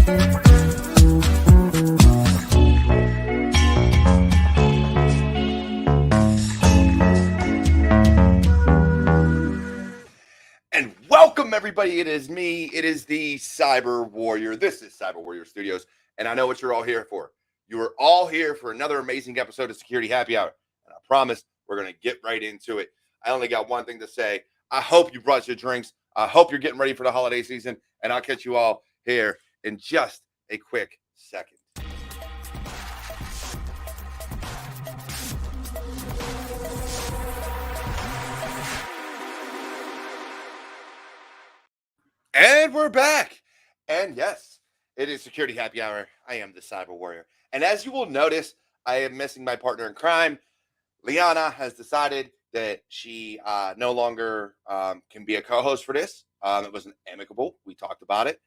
And welcome, everybody. It is me. It is the Cyber Warrior. This is CyberWarriorStudios, and I know what you're all here for. You are all here for another amazing episode of Security Happy Hour, and I promise we're going to get right into it. I only got one thing to say. I hope you brought your drinks. I hope you're getting ready for the holiday season, and I'll catch you all here in just a quick second. And we're back. And yes, it is Security Happy Hour. I am the Cyber Warrior. And as you will notice, I am missing my partner in crime. Liana has decided that she no longer can be a co-host for this. It was amicable. We talked about it,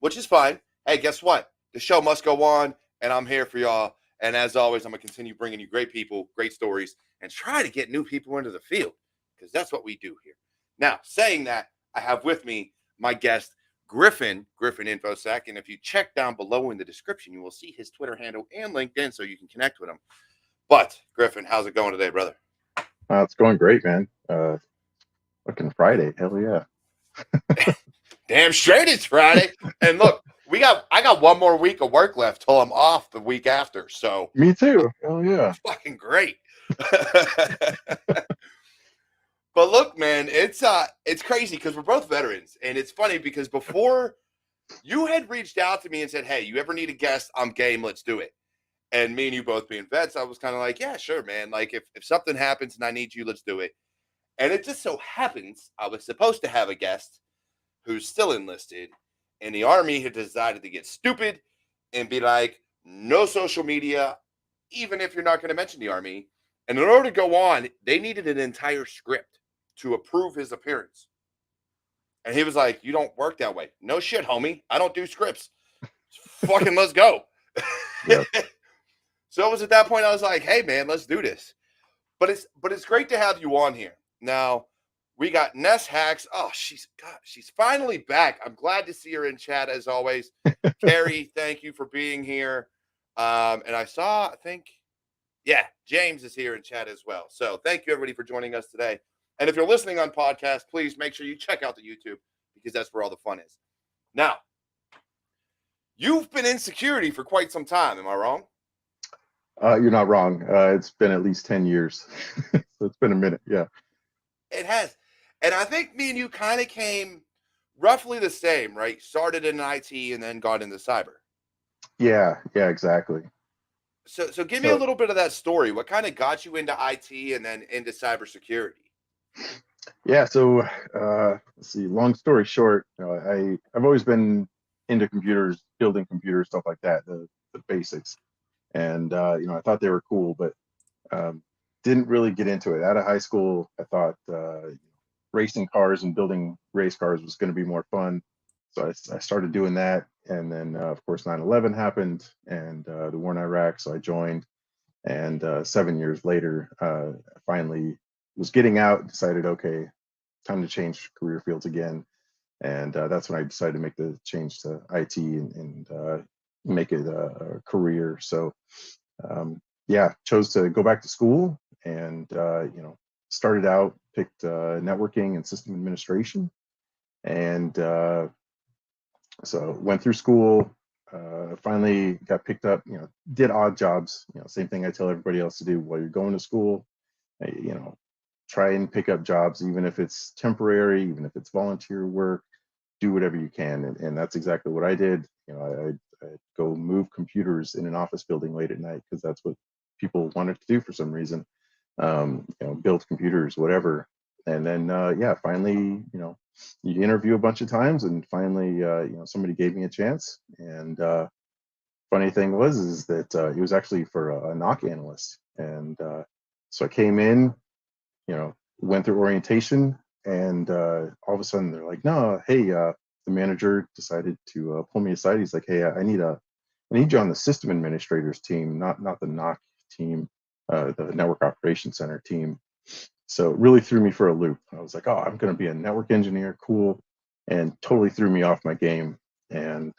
which is fine. Hey, guess what? The show must go on, and I'm here for y'all. And as always, I'm going to continue bringing you great people, great stories, and try to get new people into the field because that's what we do here. Now, saying that, I have with me my guest, Griffin Infosec. And if you check down below in the description, you will see his Twitter handle and LinkedIn so you can connect with him. But, Griffin, how's it going today, brother? It's going great, man. Fucking Friday. Hell yeah. Damn straight it's Friday. And look, I got one more week of work left till I'm off the week after. So me too. Hell yeah. It's fucking great. But look, man, it's crazy because we're both veterans. And it's funny because before you had reached out to me and said, hey, you ever need a guest? I'm game. Let's do it. And me and you both being vets, I was kind of like, yeah, sure, man. Like if something happens and I need you, let's do it. And it just so happens I was supposed to have a guest who's still enlisted, and the Army had decided to get stupid and be like, no social media, even if you're not going to mention the Army. And in order to go on, they needed an entire script to approve his appearance. And he was like, you don't work that way. No shit, homie. I don't do scripts. Fucking let's go. Yep. So it was at that point I was like, hey, man, let's do this. But it's great to have you on here. Now, we got Ness Hacks. Oh, she's finally back. I'm glad to see her in chat as always. Carrie, thank you for being here. And I think, James is here in chat as well. So thank you, everybody, for joining us today. And if you're listening on podcast, please make sure you check out the YouTube because that's where all the fun is. Now, you've been in security for quite some time. Am I wrong? You're not wrong. It's been at least 10 years. So it's been a minute. Yeah. It has. And I think me and you kind of came roughly the same, right? Started in IT and then got into cyber. Yeah, exactly. So give me a little bit of that story. What kind of got you into IT and then into cybersecurity? Yeah, so let's see. Long story short, I've always been into computers, building computers, stuff like that, the basics. And I thought they were cool, but didn't really get into it. Out of high school, I thought racing cars and building race cars was going to be more fun. So I started doing that. And then, of course, 9/11 happened and the war in Iraq. So I joined. And 7 years later, I finally was getting out, decided, okay, time to change career fields again. And that's when I decided to make the change to IT and make it a career. So, chose to go back to school and, started out, picked networking and system administration. And so went through school, finally got picked up, did odd jobs, same thing I tell everybody else to do while you're going to school, try and pick up jobs, even if it's temporary, even if it's volunteer work, do whatever you can. And that's exactly what I did. I'd go move computers in an office building late at night because that's what people wanted to do for some reason. Build computers, whatever. And then, finally, you interview a bunch of times and finally, somebody gave me a chance. And funny thing is that it was actually for a knock analyst. And so I came in, went through orientation, and all of a sudden they're like, no, hey, the manager decided to pull me aside. He's like, hey, I need you on the system administrators team, not the knock team, the network operations center team. So it really threw me for a loop. I was like, oh, I'm going to be a network engineer, cool, and totally threw me off my game. And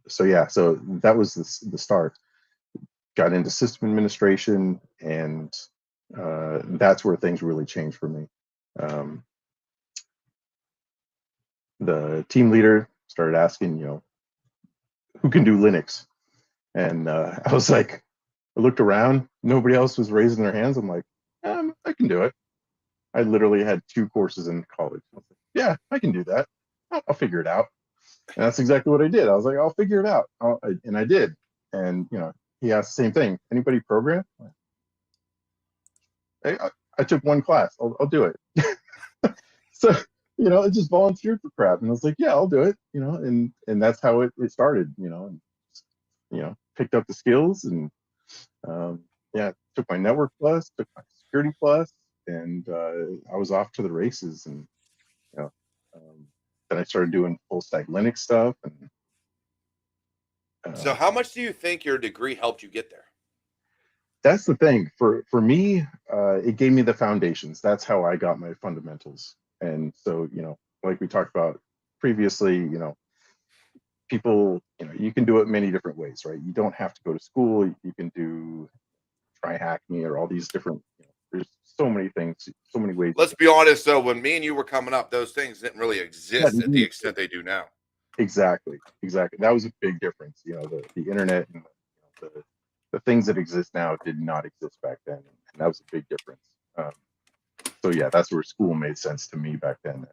so yeah, so that was the start. Got into system administration, and that's where things really changed for me. Um, the team leader started asking, who can do Linux? And I was like, I looked around, nobody else was raising their hands. I'm like, I can do it. I literally had 2 courses in college. I was like, yeah, I can do that. I'll figure it out. And that's exactly what I did. I was like, I'll figure it out. And I did. And, he asked the same thing. Anybody program? Hey, I took 1 class. I'll do it. So, I just volunteered for crap. And I was like, yeah, I'll do it, and that's how it started, and, picked up the skills, and yeah, took my network plus, took my security plus, and I was off to the races. And you know, then I started doing full stack Linux stuff, and So uh, how much do you think your degree helped you get there? that's the thing. For me, it gave me the foundations. That's how I got my fundamentals. And so, like we talked about previously, people, you can do it many different ways, right? You don't have to go to school. You can do try hack me or all these different. There's so many things, so many ways. Let's be honest, though. When me and you were coming up, those things didn't really Yeah, exist at the extent they do now. exactly, exactly. That was a big difference. The internet and the things that exist now did not exist back then, and that was a big difference. So yeah, that's where school made sense to me back then.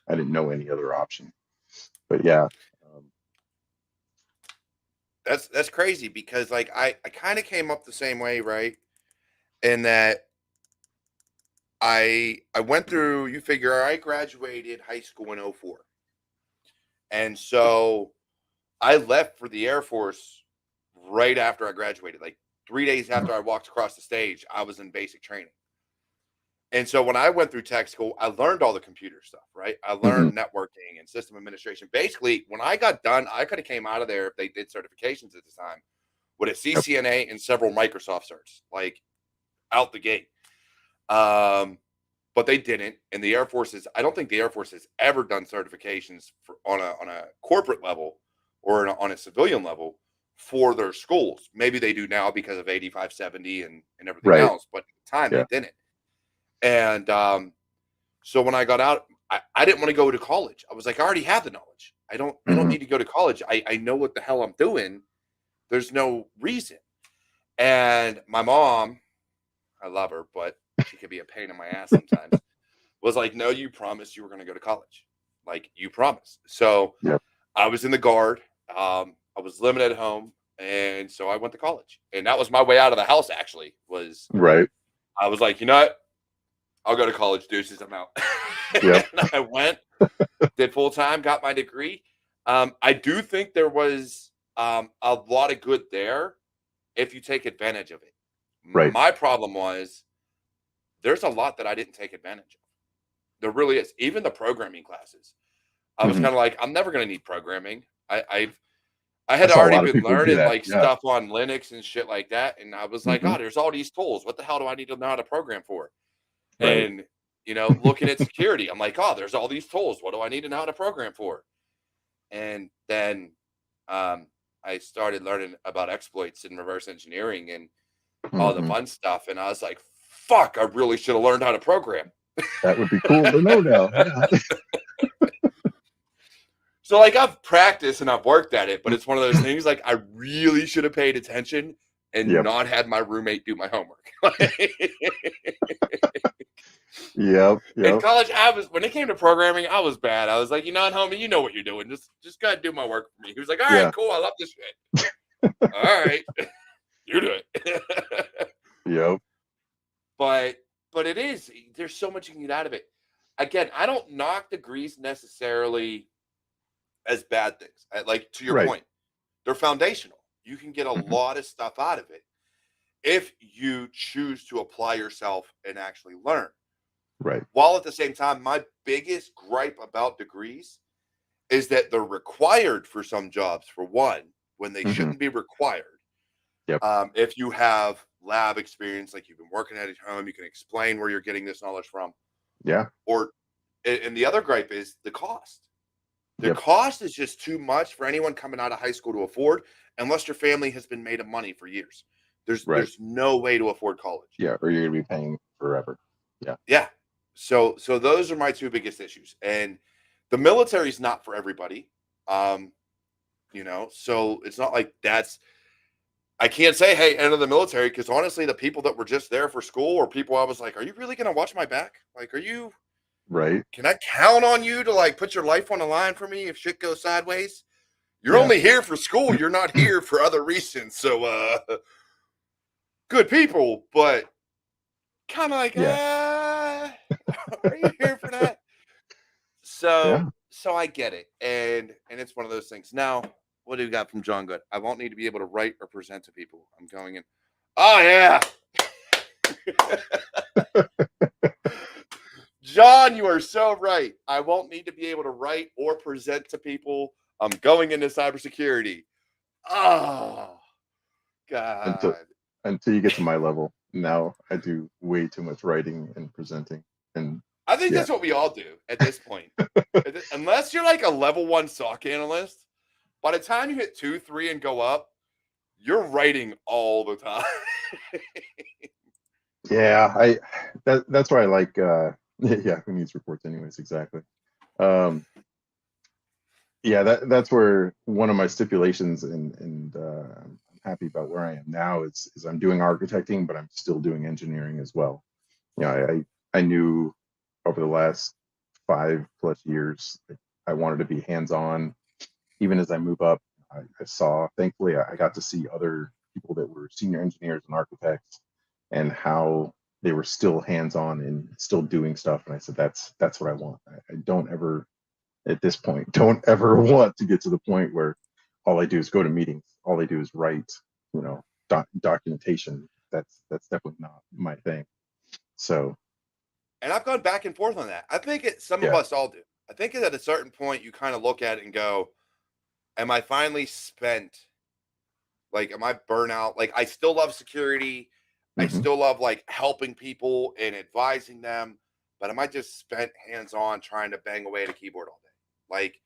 I didn't know any other option. But yeah, That's crazy because like I kind of came up the same way, right? In that I went through. You figure I graduated high school in '04, and so I left for the Air Force right after I graduated. Like 3 days after I walked across the stage, I was in basic training. And so when I went through tech school, I learned all the computer stuff, right? I hmm learned networking and system administration. Basically, when I got done, I could have came out of there if they did certifications at the time with a yep, CCNA and several Microsoft certs, like out the gate. Um, but they didn't. And the Air Force is, I don't think the Air Force has ever done certifications on a corporate level or on a civilian level for their schools. Maybe they do now because of 8570 and everything right, else, but at the time they yeah, didn't. And so when I got out, I didn't want to go to college. I was like, I already have the knowledge. I don't hmm need to go to college. I know what the hell I'm doing. There's no reason. And my mom, I love her, but she could be a pain in my ass sometimes, was like, no, you promised you were going to go to college. Like you promised. So yep, I was in the guard. I was living at home. And so I went to college. And that was my way out of the house, actually, was right, I was like, you know what? I'll go to college, deuces. I'm out. yep, And I went, did full time, got my degree. I do think there was a lot of good there if you take advantage of it. right, My problem was there's a lot that I didn't take advantage of. There really is. Even the programming classes. I was hmm kind of like, I'm never going to need programming. I had I saw a already lot of been people do learning that. like Yeah, stuff on Linux and shit like that, and I was like, hmm oh, there's all these tools. What the hell do I need to know how to program for? right, And looking at security, I'm like, oh, there's all these tools. What do I need to know how to program for? And then um, I started learning about exploits and reverse engineering and all the hmm fun stuff. And I was like, fuck, I really should have learned how to program. that would be cool to know now. Yeah, So like I've practiced and I've worked at it, but it's one of those things like I really should have paid attention and yep, not had my roommate do my homework. yep, In yep, college, I was when it came to programming, I was bad. I was like, you know what, homie, you know what you're doing. Just gotta do my work for me. He was like, all right, yeah, cool, I love this shit. All right, you do it. yep, but it is there's so much you can get out of it. Again, I don't knock degrees necessarily as bad things. Like to your right, point, they're foundational. You can get a hmm lot of stuff out of it if you choose to apply yourself and actually learn. right, While at the same time, my biggest gripe about degrees is that they're required for some jobs, for one, when they hmm shouldn't be required. yep, If you have lab experience, like you've been working at home, you can explain where you're getting this knowledge from. yeah, Or, and the other gripe is the cost. The cost is just too much for anyone coming out of high school to afford, unless your family has been made of money for years. There's no way to afford college. Yeah, or you're gonna be paying forever. Yeah. Yeah. So those are my two biggest issues. And the military is not for everybody. So it's not like I can't say, hey, enter the military, because honestly, the people that were just there for school or people I was like, are you really gonna watch my back? Like, Right. can I count on you to like put your life on the line for me if shit goes sideways? You're Yeah. only here for school. You're not here for other reasons. So good people, but kind of like, are you here for that? Yeah. So I get it. And it's one of those things. Now, what do we got from John Good? I won't need to be able to write or present to people. I'm going in. Oh yeah. John, you are so right. I won't need to be able to write or present to people. I'm going into cybersecurity. Oh Until God. until you get to my level. Now I do way too much writing and presenting. And I think yeah. that's what we all do at this point. Unless you're like a level 1 SOC analyst, by the time you hit 2, 3 and go up, you're writing all the time. Yeah, that's why I like yeah, who needs reports anyways, exactly. Yeah, that's where one of my stipulations, and I'm happy about where I am now, is I'm doing architecting, but I'm still doing engineering as well. You know, I knew over the last 5+ years I wanted to be hands-on. Even as I move up, I saw, thankfully, I got to see other people that were senior engineers and architects, and how they were still hands-on and still doing stuff. And I said, that's what I want. I don't ever, at this point, don't ever want to get to the point where all I do is go to meetings, all I do is write, documentation. That's definitely not my thing. So, And I've gone back and forth on that. I think some of yeah. us all do. I think at a certain point, you kind of look at it and go, am I finally spent? Like, am I burnout? Like, I still love security. I Hmm. still love like helping people and advising them, but am I just spent hands on trying to bang away at a keyboard all day? Like,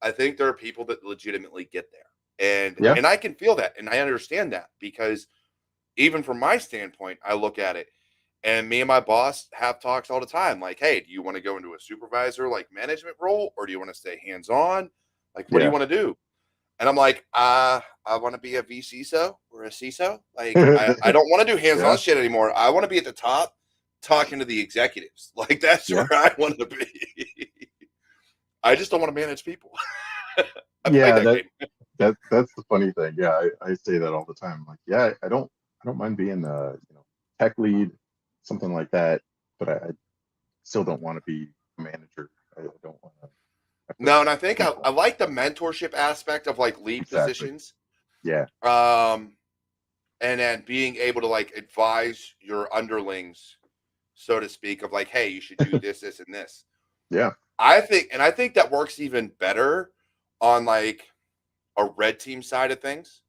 I think there are people that legitimately get there, and Yeah. and I can feel that, and I understand that, because even from my standpoint, I look at it, and me and my boss have talks all the time. Like, hey, do you want to go into a supervisor like management role, or do you want to stay hands on? Like, what do you Yeah. want to do? And I'm like, I want to be a VCISO or a CISO. Like, I don't want to do hands-on Yeah. shit anymore. I want to be at the top talking to the executives. Like, that's Yeah. where I want to be. I just don't want to manage people. I played Yeah, that game. that's the funny thing. Yeah, I say that all the time. Like, yeah, I don't mind being tech lead, something like that, but I still don't want to be a manager. I don't want to have to No, and I think I people. like the mentorship aspect of like lead Exactly. positions. Yeah. And then being able to like advise your underlings, so to speak, of like, hey, you should do this, this, and this. Yeah. I think that works even better on like a red team side of things,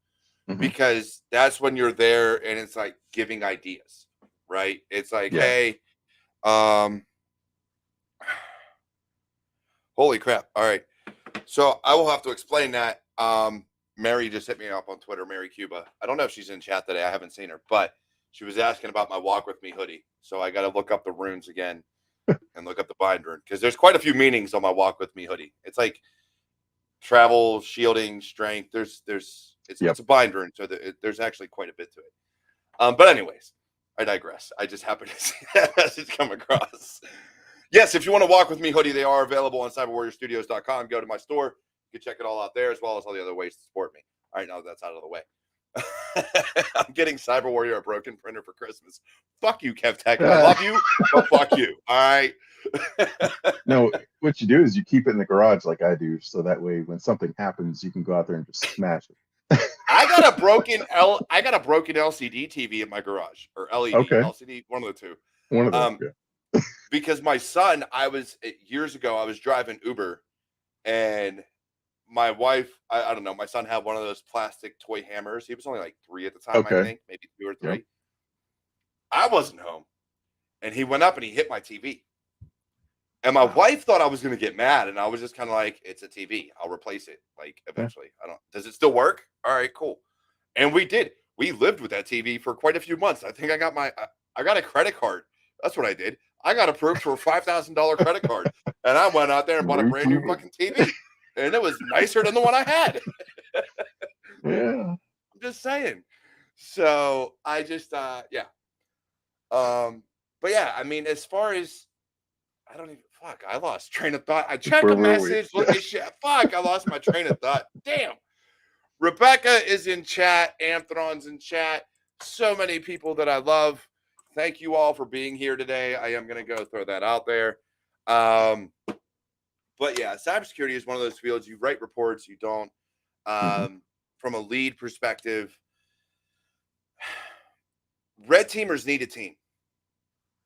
Hmm. because that's when you're there and it's like giving ideas, right? It's like, Yeah. hey, um, holy crap. All right. So I will have to explain that. Mary just hit me up on Twitter, Mary Cuba. I don't know if she's in chat today. I haven't seen her, but she was asking about my Walk With Me hoodie. So I got to look up the runes again and look up the bind rune, because there's quite a few meanings on my Walk With Me hoodie. It's like travel, shielding, strength. Yep. It's a bind rune, so there's actually quite a bit to it. But anyways, I digress. I just happened to see that message come across. Yes, if you want to walk with me hoodie, they are available on CyberWarriorStudios.com. Go to my store. You can check it all out there, as well as all the other ways to support me. All right, now that's out of the way. I'm getting Cyber Warrior a broken printer for Christmas. Fuck you, Kev Tech. I love you, but fuck you. All right. No, what you do is you keep it in the garage like I do, so that way when something happens, you can go out there and just smash it. I got a broken LCD TV in my garage, or LED, Okay. LCD, one of the two. One of those. Um, Yeah. because my son, years ago, I was driving Uber, and my wife, I don't know, my son had one of those plastic toy hammers. He was only like 3 at the time, I Okay. think, maybe 2 or Yep. 3. I wasn't home, and he went up and he hit my TV. And my Wow. wife thought I was going to get mad, and I was just kind of like, it's a TV. I'll replace it. Like Yeah. eventually. Does it still work? All right, cool. And we did. We lived with that TV for quite a few months. I think I got a credit card. That's what I did. I got approved for a $5,000 credit card, and I went out there and bought a New brand new TV. fucking TV, and it was nicer than the one I had. Yeah. I'm just saying. So I just, yeah. But yeah, I mean, as far as I don't even fuck, I lost train of thought. I check Where a were we? message, look at shit. Fuck, I lost my train of thought. Damn. Rebecca is in chat. Anthron's in chat. So many people that I love. Thank you all for being here today. I am going to go throw that out there. But yeah, cybersecurity is one of those fields. You write reports, you don't. From a lead perspective, red teamers need a team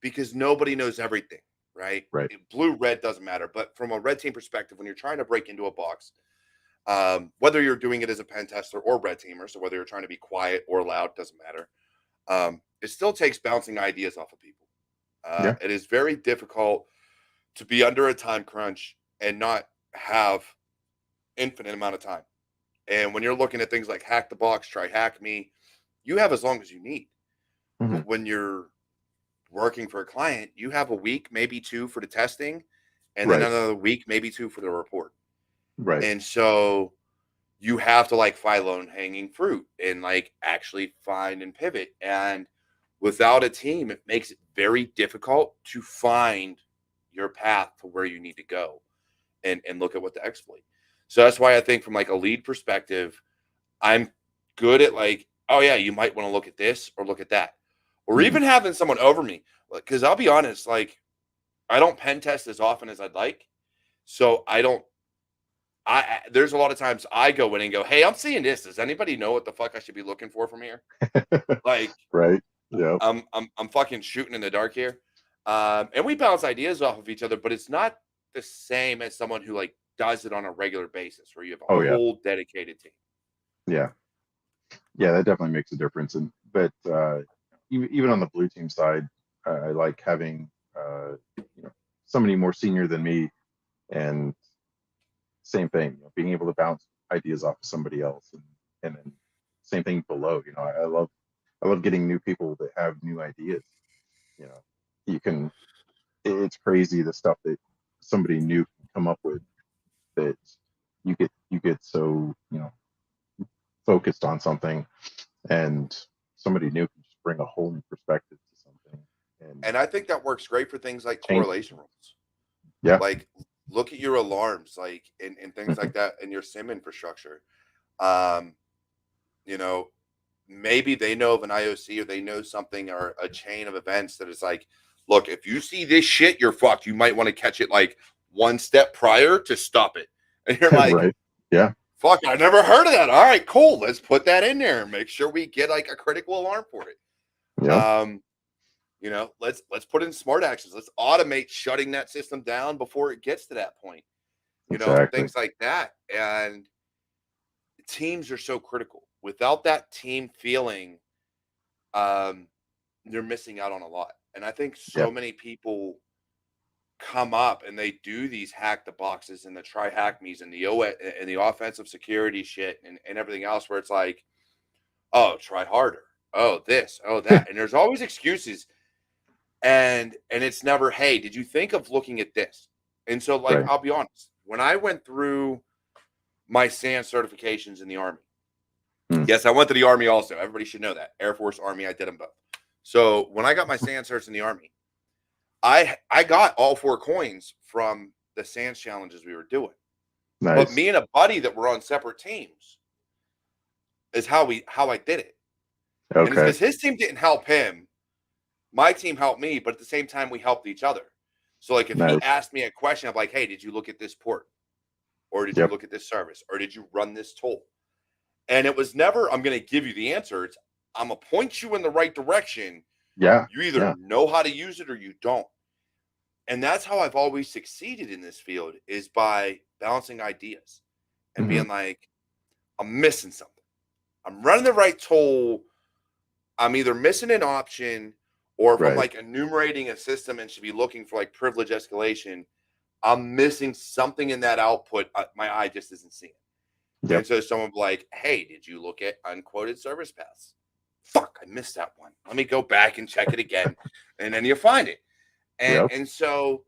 because nobody knows everything, right? Right. Blue, red doesn't matter. But from a red team perspective, when you're trying to break into a box, whether you're doing it as a pen tester or red teamer, so whether you're trying to be quiet or loud, doesn't matter. It still takes bouncing ideas off of people. Yeah. It is very difficult to be under a time crunch and not have infinite amount of time. And when you're looking at things like hack the box, try hack me, you have as long as you need. But when you're working for a client, you have a week, maybe two for the testing, and then Right. another week, maybe two for the report. Right. And so you have to like fly low hanging fruit and like actually find and pivot. And without a team, it makes it very difficult to find your path to where you need to go and look at what to exploit. So that's why I think from like a lead perspective, I'm good at like, oh yeah, you might want to look at this or look at that. Or even having someone over me. Because I'll be honest, like I don't pen test as often as I'd like. So there's a lot of times I go in and go, hey, I'm seeing this. Does anybody know what the fuck I should be looking for from here? Like, Right. Yeah. I'm fucking shooting in the dark here. And we bounce ideas off of each other, but it's not the same as someone who like does it on a regular basis where you have a Oh yeah. whole dedicated team. Yeah. Yeah, that definitely makes a difference. And but even on the blue team side, I like having somebody more senior than me, and same thing, being able to bounce ideas off of somebody else, and then same thing below. I love getting new people that have new ideas. You can it's crazy the stuff that somebody new can come up with, that you get so focused on something, and somebody new can just bring a whole new perspective to something, And I think that works great for things like change. correlation rules. Yeah. Like look at your alarms, like and things like that in your SIM infrastructure. Maybe they know of an IOC or they know something or a chain of events that is like, look, if you see this shit, you're fucked. You might want to catch it like one step prior to stop it. And you're like, Right. Yeah. fuck, I never heard of that. All right, cool. Let's put that in there and make sure we get like a critical alarm for it. Yeah. Let's put in smart actions. Let's automate shutting that system down before it gets to that point. Exactly. Things like that. And teams are so critical. Without that team feeling, you're missing out on a lot. And I think so many people come up and they do these hack the boxes and the try hack me's and the offensive security shit and everything else where it's like, oh, try harder. Oh, this, oh, that. And there's always excuses. And it's never, hey, did you think of looking at this? And so, like, I'll be honest, when I went through my SAN certifications in the Army, yes, I went to the Army also. Everybody should know that. Air Force, Army, I did them both. So when I got my SAN certs in the Army, I got all 4 coins from the SANS challenges we were doing. Nice. But me and a buddy that were on separate teams is how I did it. Okay. And it's because his team didn't help him. My team helped me, but at the same time, we helped each other. So, like, if he asked me a question of like, hey, did you look at this port? Or did you look at this service? Or did you run this tool? And it was never, I'm going to give you the answer. It's, I'm going to point you in the right direction. Yeah. You either know how to use it or you don't. And that's how I've always succeeded in this field, is by balancing ideas and being like, I'm missing something. I'm running the right tool. I'm either missing an option, or if I'm like enumerating a system and should be looking for like privilege escalation, I'm missing something in that output. My eye just isn't seeing. Yep. And so someone will be like, hey, did you look at unquoted service paths? Fuck, I missed that one. Let me go back and check it again. And then you find it. Yep. And so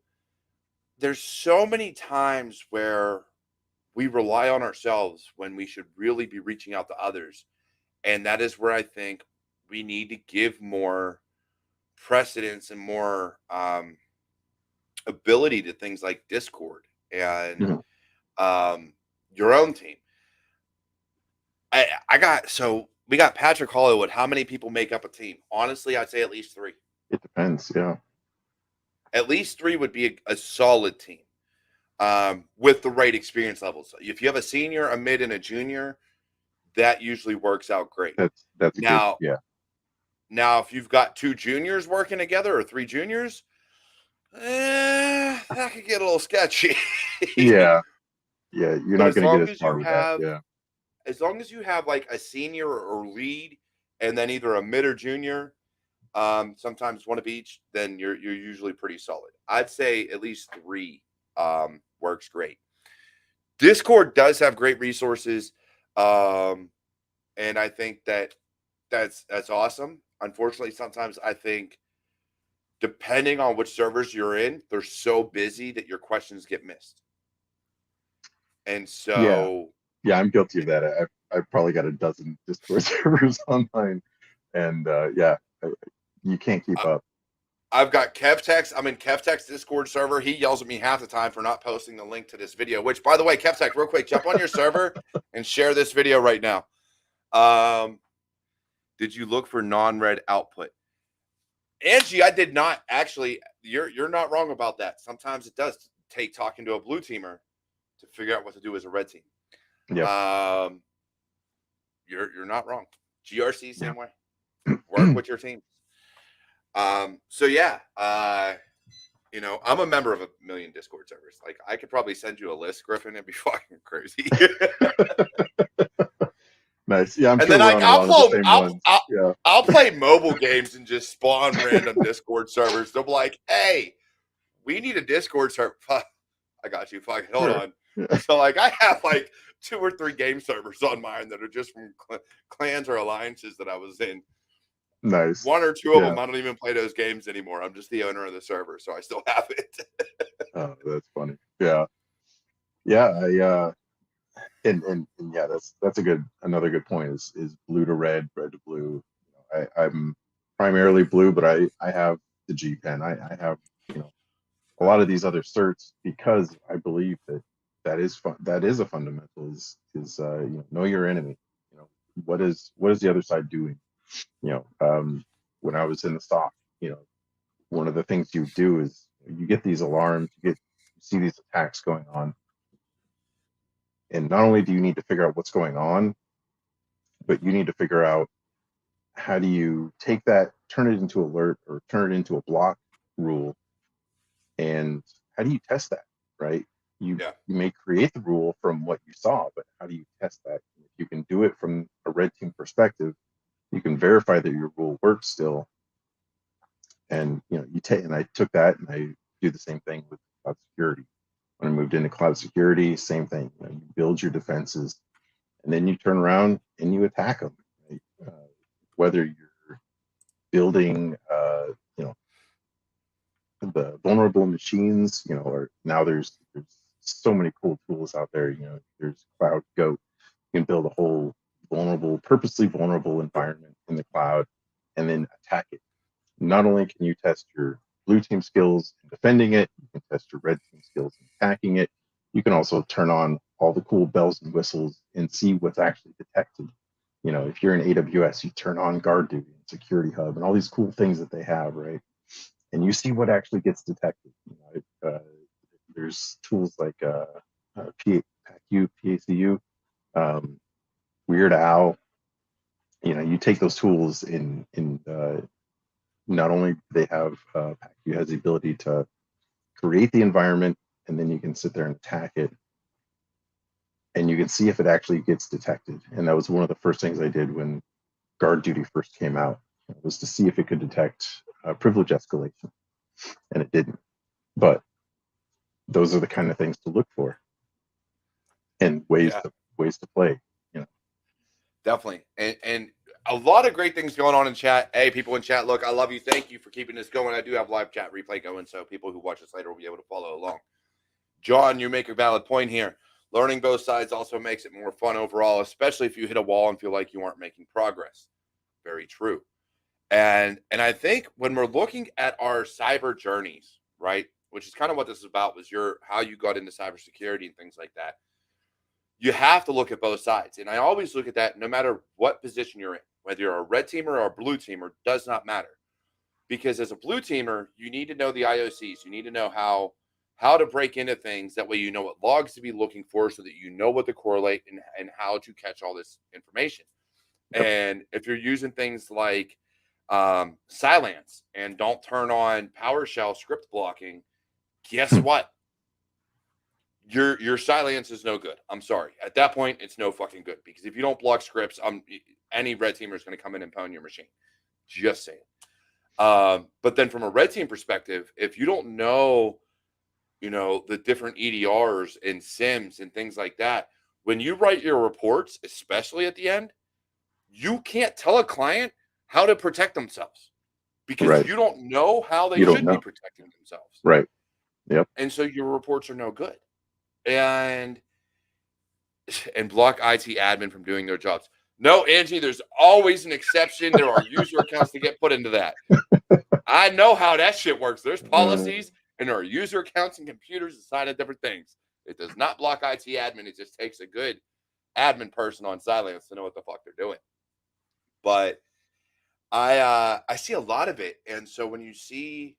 there's so many times where we rely on ourselves when we should really be reaching out to others. And that is where I think we need to give more precedence and more ability to things like Discord and Mhm. your own team. We got Patrick Hollywood. How many people make up a team? Honestly, I'd say at least 3. It depends. Yeah. At least 3 would be a solid team with the right experience levels. If you have a senior, a mid, and a junior, that usually works out great. That's a good. Now, Yeah. now if you've got 2 juniors working together or 3 juniors, that could get a little sketchy. Yeah. Yeah. You're But not going to get as far with that. Yeah. as long as you have like a senior or lead, and then either a mid or junior, sometimes one of each, then you're usually pretty solid. I'd say at least 3 works great. Discord does have great resources, and I think that's awesome. Unfortunately, sometimes I think depending on which servers you're in, they're so busy that your questions get missed. And Yeah. so, Yeah. I'm guilty of that. I've probably got a dozen Discord servers online, and yeah, you can't keep up. I've got KevTex. I'm in KevTex Discord server. He yells at me half the time for not posting the link to this video, which, by the way, KevTex, real quick, jump on your server and share this video right now. Did you look for non-red output? Angie, I did not actually. You're not wrong about that. Sometimes it does take talking to a blue teamer to figure out what to do as a red team. Yep. You're not wrong. GRC same Yeah. way. Work with your team. So yeah, I'm a member of a million Discord servers. Like, I could probably send you a list, Griffin. It'd be fucking crazy. Nice. Yeah. I'm And sure then we're like on a lot of the same ones. Yeah. I'll play mobile games and just spawn random Discord servers. They'll be like, "Hey, we need a Discord server." I got you. Fucking hold Sure. on. Yeah. So like, I have like 2 or 3 game servers on mine that are just from clans or alliances that I was in. Nice. 1 or 2 of Yeah. them, I don't even play those games anymore. I'm just the owner of the server, so I still have it. Oh, that's funny. Yeah. Yeah. And yeah, that's another good point is blue to red, red to blue. I'm primarily blue, but I have the G pen. I have, a lot of these other certs because I believe that is fun. That is a fundamental is know your enemy. What is the other side doing? When I was in the stock, one of the things you do is you get these alarms, you see these attacks going on, and not only do you need to figure out what's going on, but you need to figure out how do you take that, turn it into alert or turn it into a block rule, and how do you test that, right? Yeah. You may create the rule from what you saw, but how do you test that? If you can do it from a red team perspective, you can verify that your rule works still. And and I took that and I do the same thing with cloud security. When I moved into cloud security, same thing. You build your defenses, and then you turn around and you attack them. Right? Whether you're building, the vulnerable machines, or now there's so many cool tools out there. There's Cloud Goat. You can build a whole purposely vulnerable environment in the cloud, and then attack it. Not only can you test your blue team skills in defending it, you can test your red team skills in attacking it. You can also turn on all the cool bells and whistles and see what's actually detected. If you're in AWS, you turn on guard duty and security hub and all these cool things that they have, right? And you see what actually gets detected. There's tools like PACU, Weird Owl. You take those tools in not only do they have PACU has the ability to create the environment, and then you can sit there and attack it, and you can see if it actually gets detected. And that was one of the first things I did when guard duty first came out, was to see if it could detect privilege escalation, and it didn't. But those are the kind of things to look for and ways Yeah, to play. You know. definitely. And a lot of great things going on in chat. Hey, people in chat, look, I love you. Thank you for keeping this going. I do have live chat replay going, so people who watch this later will be able to follow along. John, you make a valid point here. Learning both sides also makes it more fun overall, especially if you hit a wall and feel like you aren't making progress. Very true. And I think when we're looking at our cyber journeys, right, which is kind of what this is about, was how you got into cybersecurity and things like that. You have to look at both sides, and I always look at that no matter what position you're in, whether you're a red teamer or a blue teamer, does not matter. Because as a blue teamer, you need to know the IOCs. You need to know how to break into things. That way, you know what logs to be looking for, so that you know what to correlate and how to catch all this information. Yep. And if you're using things like silence and don't turn on PowerShell script blocking, guess what? Your silence is no good. I'm sorry. At that point, it's no fucking good, because if you don't block scripts, any red teamer is going to come in and pwn your machine. Just saying. But then from a red team perspective, if you don't know, the different EDRs and SIMs and things like that, when you write your reports, especially at the end, you can't tell a client how to protect themselves, because Right. you don't know how they You don't should know. be protecting themselves. Right. Yep. And so your reports are no good. And block IT admin from doing their jobs. No, Angie, there's always an exception. There are user accounts to get put into that. I know how that shit works. There's policies and there are user accounts and computers assigned to different things. It does not block IT admin. It just takes a good admin person on silence to know what the fuck they're doing. But I see a lot of it. And so when you see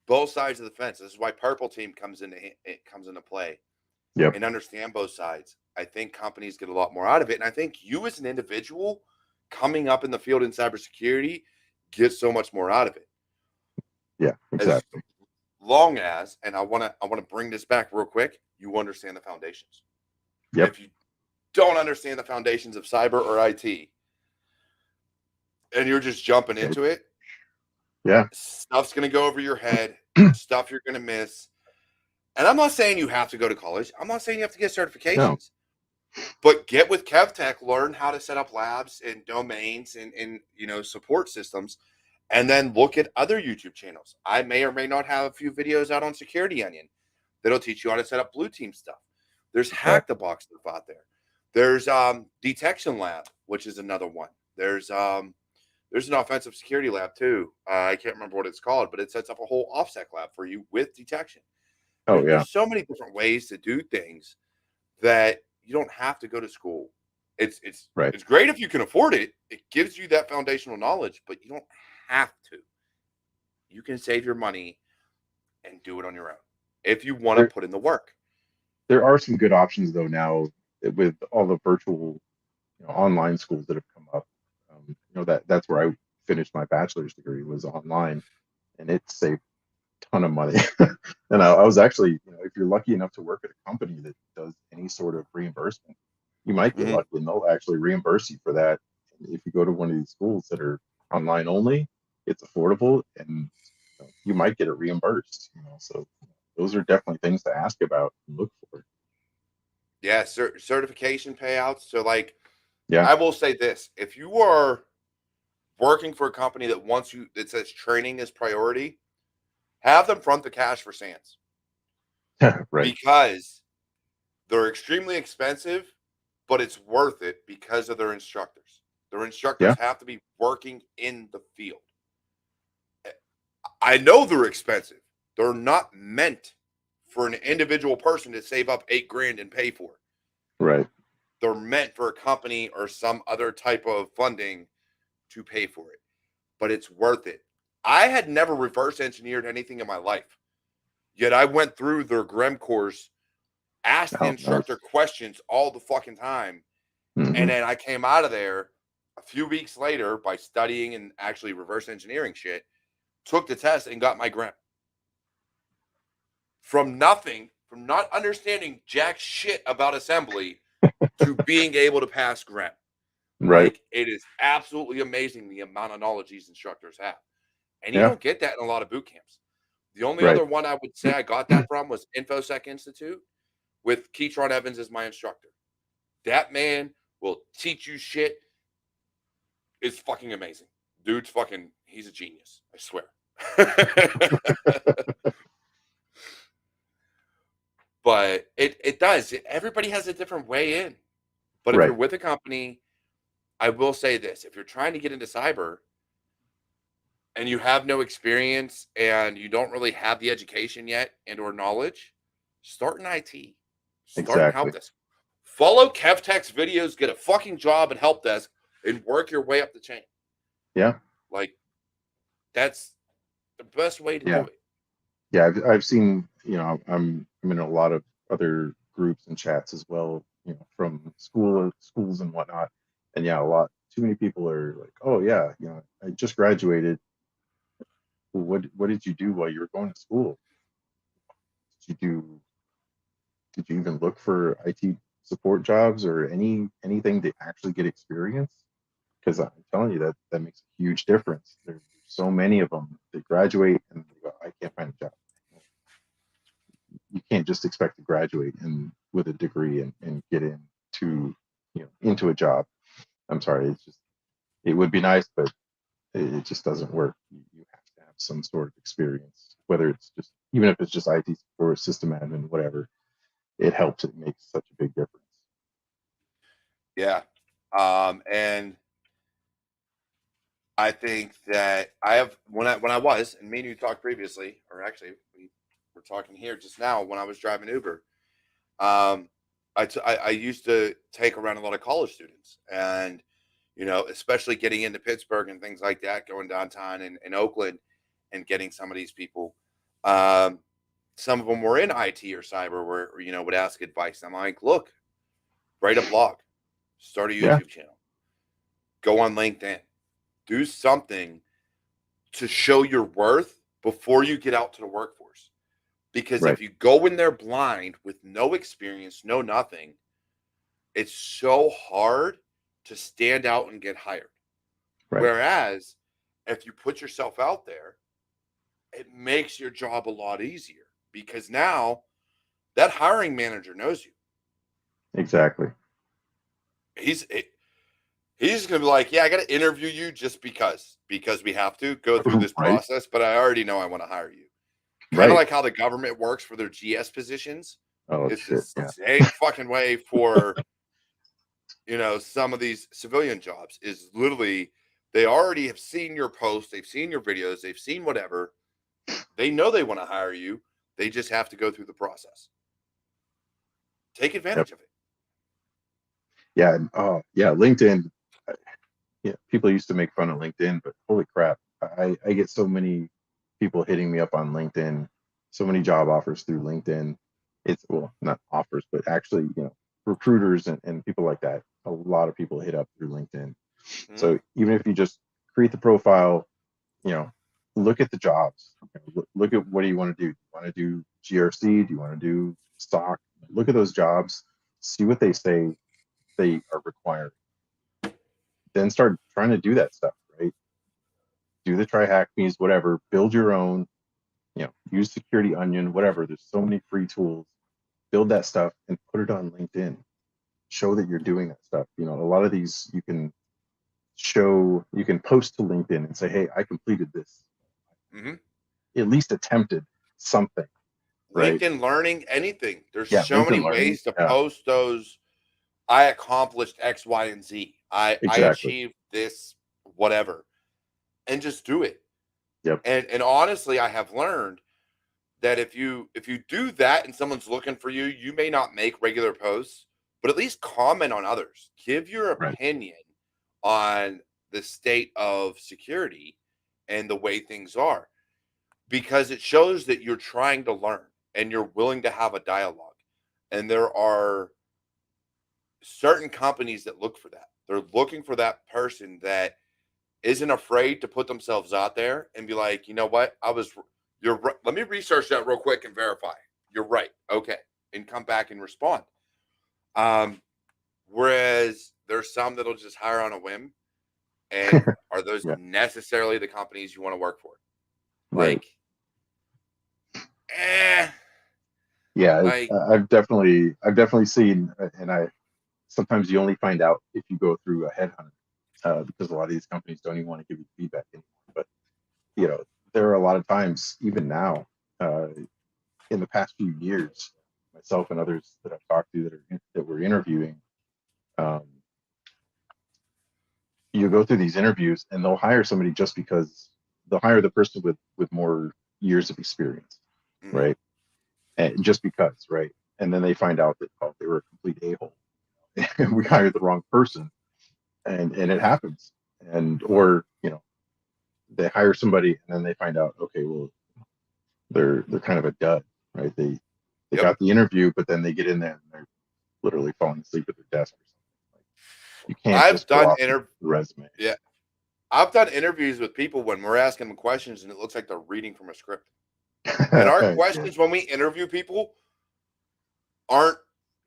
both sides of the fence, this is why purple team comes into play. Yep. And understand both sides. I think companies get a lot more out of it. And I think you as an individual coming up in the field in cybersecurity get so much more out of it. Yeah, exactly. As long as, and I want to bring this back real quick, you understand the foundations. Yep. If you don't understand the foundations of cyber or IT and you're just jumping into it, yeah, stuff's going to go over your head, stuff you're going to miss. And I'm not saying you have to go to college. I'm not saying you have to get certifications. No. But get with KevTech, learn how to set up labs and domains and support systems, and then look at other YouTube channels. I may or may not have a few videos out on Security Onion that'll teach you how to set up blue team stuff. There's Hack the Box stuff out there. There's Detection Lab, which is another one. There's an offensive security lab too. I can't remember what it's called, but it sets up a whole OffSec lab for you with detection. Oh, yeah. There's so many different ways to do things that you don't have to go to school. It's right. It's great if you can afford it. It gives you that foundational knowledge, but you don't have to. You can save your money and do it on your own if you want to put in the work. There are some good options though now with all the virtual, online schools that have come up. That's where I finished my bachelor's degree, was online, and it saved ton of money. And I was actually, if you're lucky enough to work at a company that does any sort of reimbursement, you might get lucky and they'll actually reimburse you for that. And if you go to one of these schools that are online only, it's affordable, and you might get it reimbursed. So those are definitely things to ask about and look for. Yeah, certification payouts. So, yeah, I will say this: if you are working for a company that says training is priority, have them front the cash for SANS. right. Because they're extremely expensive, but it's worth it because of their instructors. Their instructors have to be working in the field. I know they're expensive. They're not meant for an individual person to save up $8,000 and pay for. Right. They're meant for a company or some other type of funding to pay for it. But it's worth it. I had never reverse engineered anything in my life. Yet I went through their GREM course, asked the instructor questions all the fucking time. Mm-hmm. And then I came out of there a few weeks later by studying and actually reverse engineering shit, took the test and got my GREM. From nothing, from not understanding jack shit about assembly to being able to pass GREM. Right. It is absolutely amazing the amount of knowledge these instructors have. And you don't get that in a lot of boot camps. The only Right. other one I would say I got that from was Infosec Institute with Keytron Evans as my instructor. That man will teach you shit. It's fucking amazing. Dude's fucking, he's a genius. I swear. But it does. Everybody has a different way in. But if you're Right. with a company, I will say this. If you're trying to get into cyber and you have no experience and you don't really have the education yet and or knowledge, start in IT. Start in help Exactly. desk. Follow KevTech's videos, get a fucking job at help desk, and work your way up the chain. Yeah. Like, that's the best way to do Yeah. it. Yeah. I've seen, I'm in a lot of other groups and chats as well, from schools and whatnot. And yeah, too many people are like, oh yeah, I just graduated. What did you do while you were going to school? Did you do did you even look for IT support jobs or anything to actually get experience? Because I'm telling you that makes a huge difference. There's so many of them that graduate and they go, I can't find a job. You can't just expect to graduate and with a degree and get into a job. I'm sorry, it would be nice, but it just doesn't work. You have to have some sort of experience, whether it's just even if it's just IT or system admin, whatever. It helps. It makes such a big difference. Yeah. And I think that I have when I was, and me and you talked previously, or actually we were talking here just now when I was driving Uber. Um, I used to take around a lot of college students, and especially getting into Pittsburgh and things like that, going downtown in Oakland, and getting some of these people. Um, some of them were in IT or cyber, where would ask advice. I'm like, look, write a blog, start a Yeah. YouTube channel, go on LinkedIn, do something to show your worth before you get out to the workforce. Because Right. if you go in there blind with no experience, no nothing, it's so hard to stand out and get hired. Right. Whereas if you put yourself out there, it makes your job a lot easier because now that hiring manager knows you. Exactly. He's he's gonna be like, yeah, I got to interview you just because we have to go through this Right. process, but I already know I want to hire you. Kind of Right. like how the government works for their GS positions. Oh It's the shit. Yeah. same fucking way for some of these civilian jobs is literally they already have seen your posts, they've seen your videos, they've seen whatever. They know they want to hire you. They just have to go through the process. Take Yep. advantage of it. Yeah. Oh yeah. LinkedIn. Yeah. People used to make fun of LinkedIn, but holy crap, I get so many people hitting me up on LinkedIn, so many job offers through LinkedIn. It's well, not offers, but actually, recruiters and people like that. A lot of people hit up through LinkedIn. Mm-hmm. So even if you just create the profile, you know, look at the jobs. Look at what do you want to do? Do you want to do GRC? Do you want to do stock? Look at those jobs. See what they say they are required. Then start trying to do that stuff, right? Do the try hack me's, whatever. Build your own. Use Security Onion, whatever. There's so many free tools. Build that stuff and put it on LinkedIn. Show that you're doing that stuff. A lot of these you can post to LinkedIn and say, hey, I completed this. Mm-hmm. At least attempted something, right? LinkedIn Learning, anything. There's Yeah, so many LinkedIn Learning. ways to Yeah, post those. I accomplished X, Y, and Z. I exactly. achieved this, whatever, and just do it. Yep. And honestly, I have learned that if you do that and someone's looking for you, you may not make regular posts, but at least comment on others. Give your Right. opinion on the state of security and the way things are because it shows that you're trying to learn and you're willing to have a dialogue. And there are certain companies that look for that. They're looking for that person that isn't afraid to put themselves out there and be like, you know what? You're right. Let me research that real quick and verify. You're right. Okay. And come back and respond. Um, Whereas there's some that'll just hire on a whim. And are those Yeah. necessarily the companies you want to work for? Right. Like, Yeah, like, I've definitely seen, and I sometimes you only find out if you go through a headhunter, because a lot of these companies don't even want to give you feedback anymore. But there are a lot of times, even now, uh, in the past few years, myself and others that I've talked to that we're interviewing, um, you go through these interviews and they'll hire somebody just because they'll hire the person with more years of experience, mm-hmm. right? And just because, right? And then they find out that they were a complete a-hole, and we hired the wrong person, and it happens. And or they hire somebody and then they find out, okay, well, they're kind of a dud, right? They Yep. got the interview, but then they get in there and they're literally falling asleep at their desk or something. Like, you can't I've just go done off the resume. Yeah, I've done interviews with people when we're asking them questions and it looks like they're reading from a script. And our Yeah. questions when we interview people aren't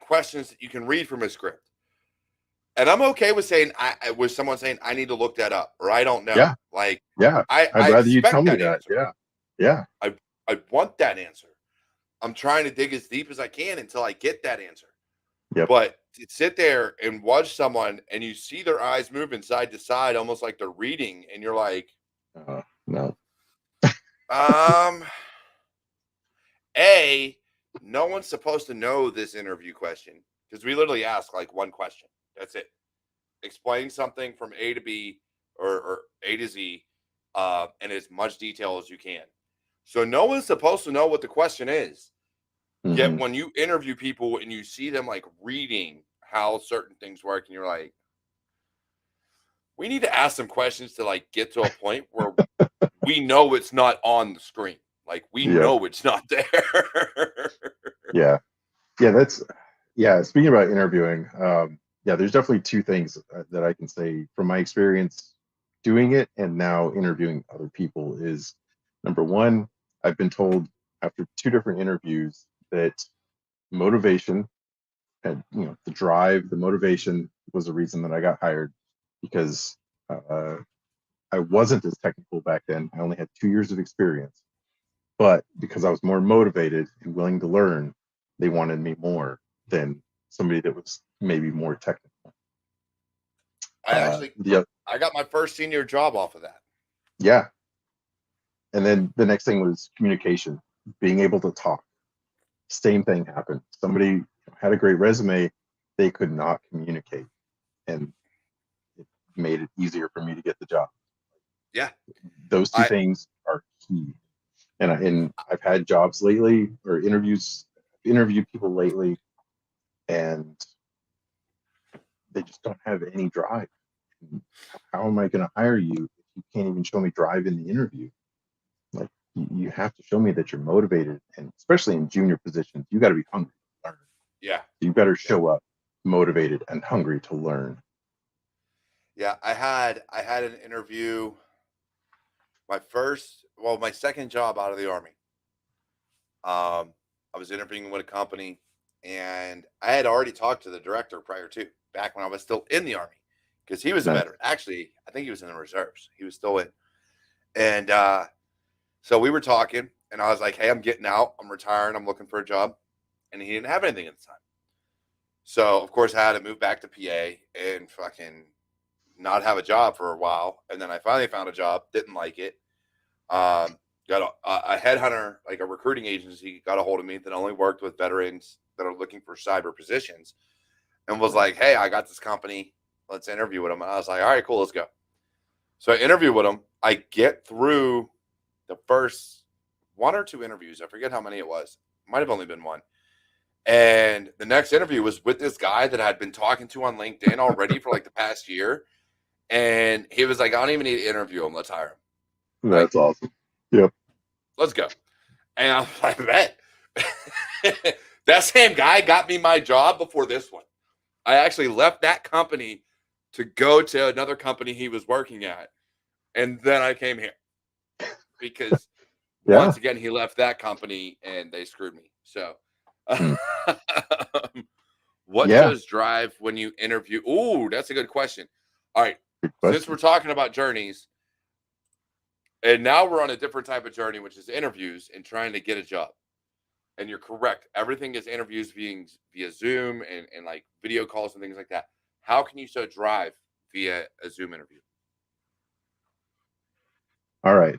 questions that you can read from a script. And I'm okay with saying with someone saying I need to look that up or I don't know. Yeah. Like Yeah. I'd I rather you tell expect me that that. answer. Yeah. Yeah. I want that answer. I'm trying to dig as deep as I can until I get that answer. Yep. But to sit there and watch someone and you see their eyes moving side to side, almost like they're reading, and you're like, No. um, A, no one's supposed to know this interview question because we literally ask like one question. That's it. Explain something from A to B or A to Z in as much detail as you can. So no one's supposed to know what the question is. Yet Mm-hmm. when you interview people and you see them like reading how certain things work, and you're like, we need to ask some questions to like get to a point where we know it's not on the screen. Like we Yep. know it's not there. Yeah. Yeah. Speaking about interviewing, yeah, there's definitely two things that I can say from my experience doing it and now interviewing other people is number one, I've been told after two different interviews that motivation and the drive, the motivation was the reason that I got hired because I wasn't as technical back then. I only had 2 years of experience, but because I was more motivated and willing to learn, they wanted me more than somebody that was maybe more technical. The I got my first senior job off of that. Yeah, and then the next thing was communication, being able to talk. Same thing happened. Somebody had a great resume, they could not communicate, and it made it easier for me to get the job. Yeah. Those two I things are key. And I've had jobs lately or interviewed people lately, and they just don't have any drive. How am I going to hire you if you can't even show me drive in the interview? Like you have to show me that you're motivated, and especially in junior positions, you got to be hungry to learn. yeah. You better Yeah. show up motivated and hungry to learn. Yeah. I had an interview my second job out of the army. I was interviewing with a company and I had already talked to the director prior to back when I was still in the army because he was a Nice. veteran. Actually, I think he was in the reserves. He was still in. And so we were talking and I was like, hey, I'm getting out. I'm retiring. I'm looking for a job. And he didn't have anything at the time. So, of course, I had to move back to PA and fucking not have a job for a while. And then I finally found a job, didn't like it. Got a headhunter, like a recruiting agency, got a hold of me that only worked with veterans that are looking for cyber positions and was like, hey, I got this company. Let's interview with them. And I was like, all right, cool, let's go. So I interview with them. I get through the first one or two interviews. I forget how many it was. Might have only been one. And the next interview was with this guy that I'd been talking to on LinkedIn already for like the past year. And he was like, I don't even need to interview him. Let's hire him. That's awesome. Yep. Let's go. And I'm like, bet. That same guy got me my job before this one. I actually left that company to go to another company he was working at. And then I came here because once again, he left that company and they screwed me. So, what does drive when you interview? Ooh, that's a good question. All right. Since we're talking about journeys, and now we're on a different type of journey, which is interviews and trying to get a job. and you're correct. Everything is interviews via Zoom and like video calls and things like that. How can you so drive via a Zoom interview? All right.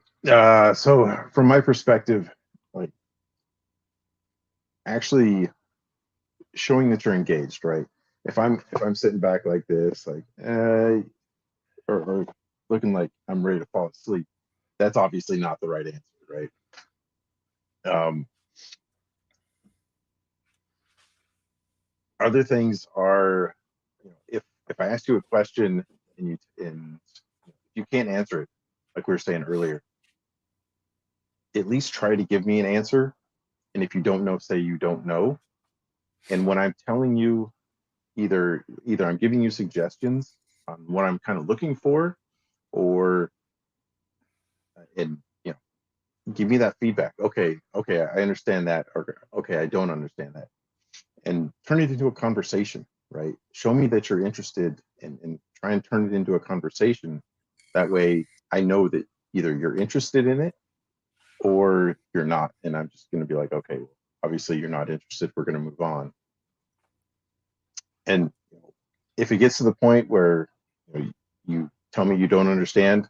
So from my perspective, like actually showing that you're engaged, right? If I'm sitting back like this, like or looking like I'm ready to fall asleep, that's obviously not the right answer, right? Um, Other things are, if I ask you a question and you can't answer it, like we were saying earlier, at least try to give me an answer. And if you don't know, say you don't know. And when I'm telling you, either I'm giving you suggestions on what I'm kind of looking for, or and give me that feedback. Okay, I understand that, or okay, I don't understand that, and turn it into a conversation, right? Show me that you're interested, and try and turn it into a conversation. That way I know that either you're interested in it or you're not, and I'm just going to be like, okay, well, obviously you're not interested, we're going to move on. And if it gets to the point where you tell me you don't understand,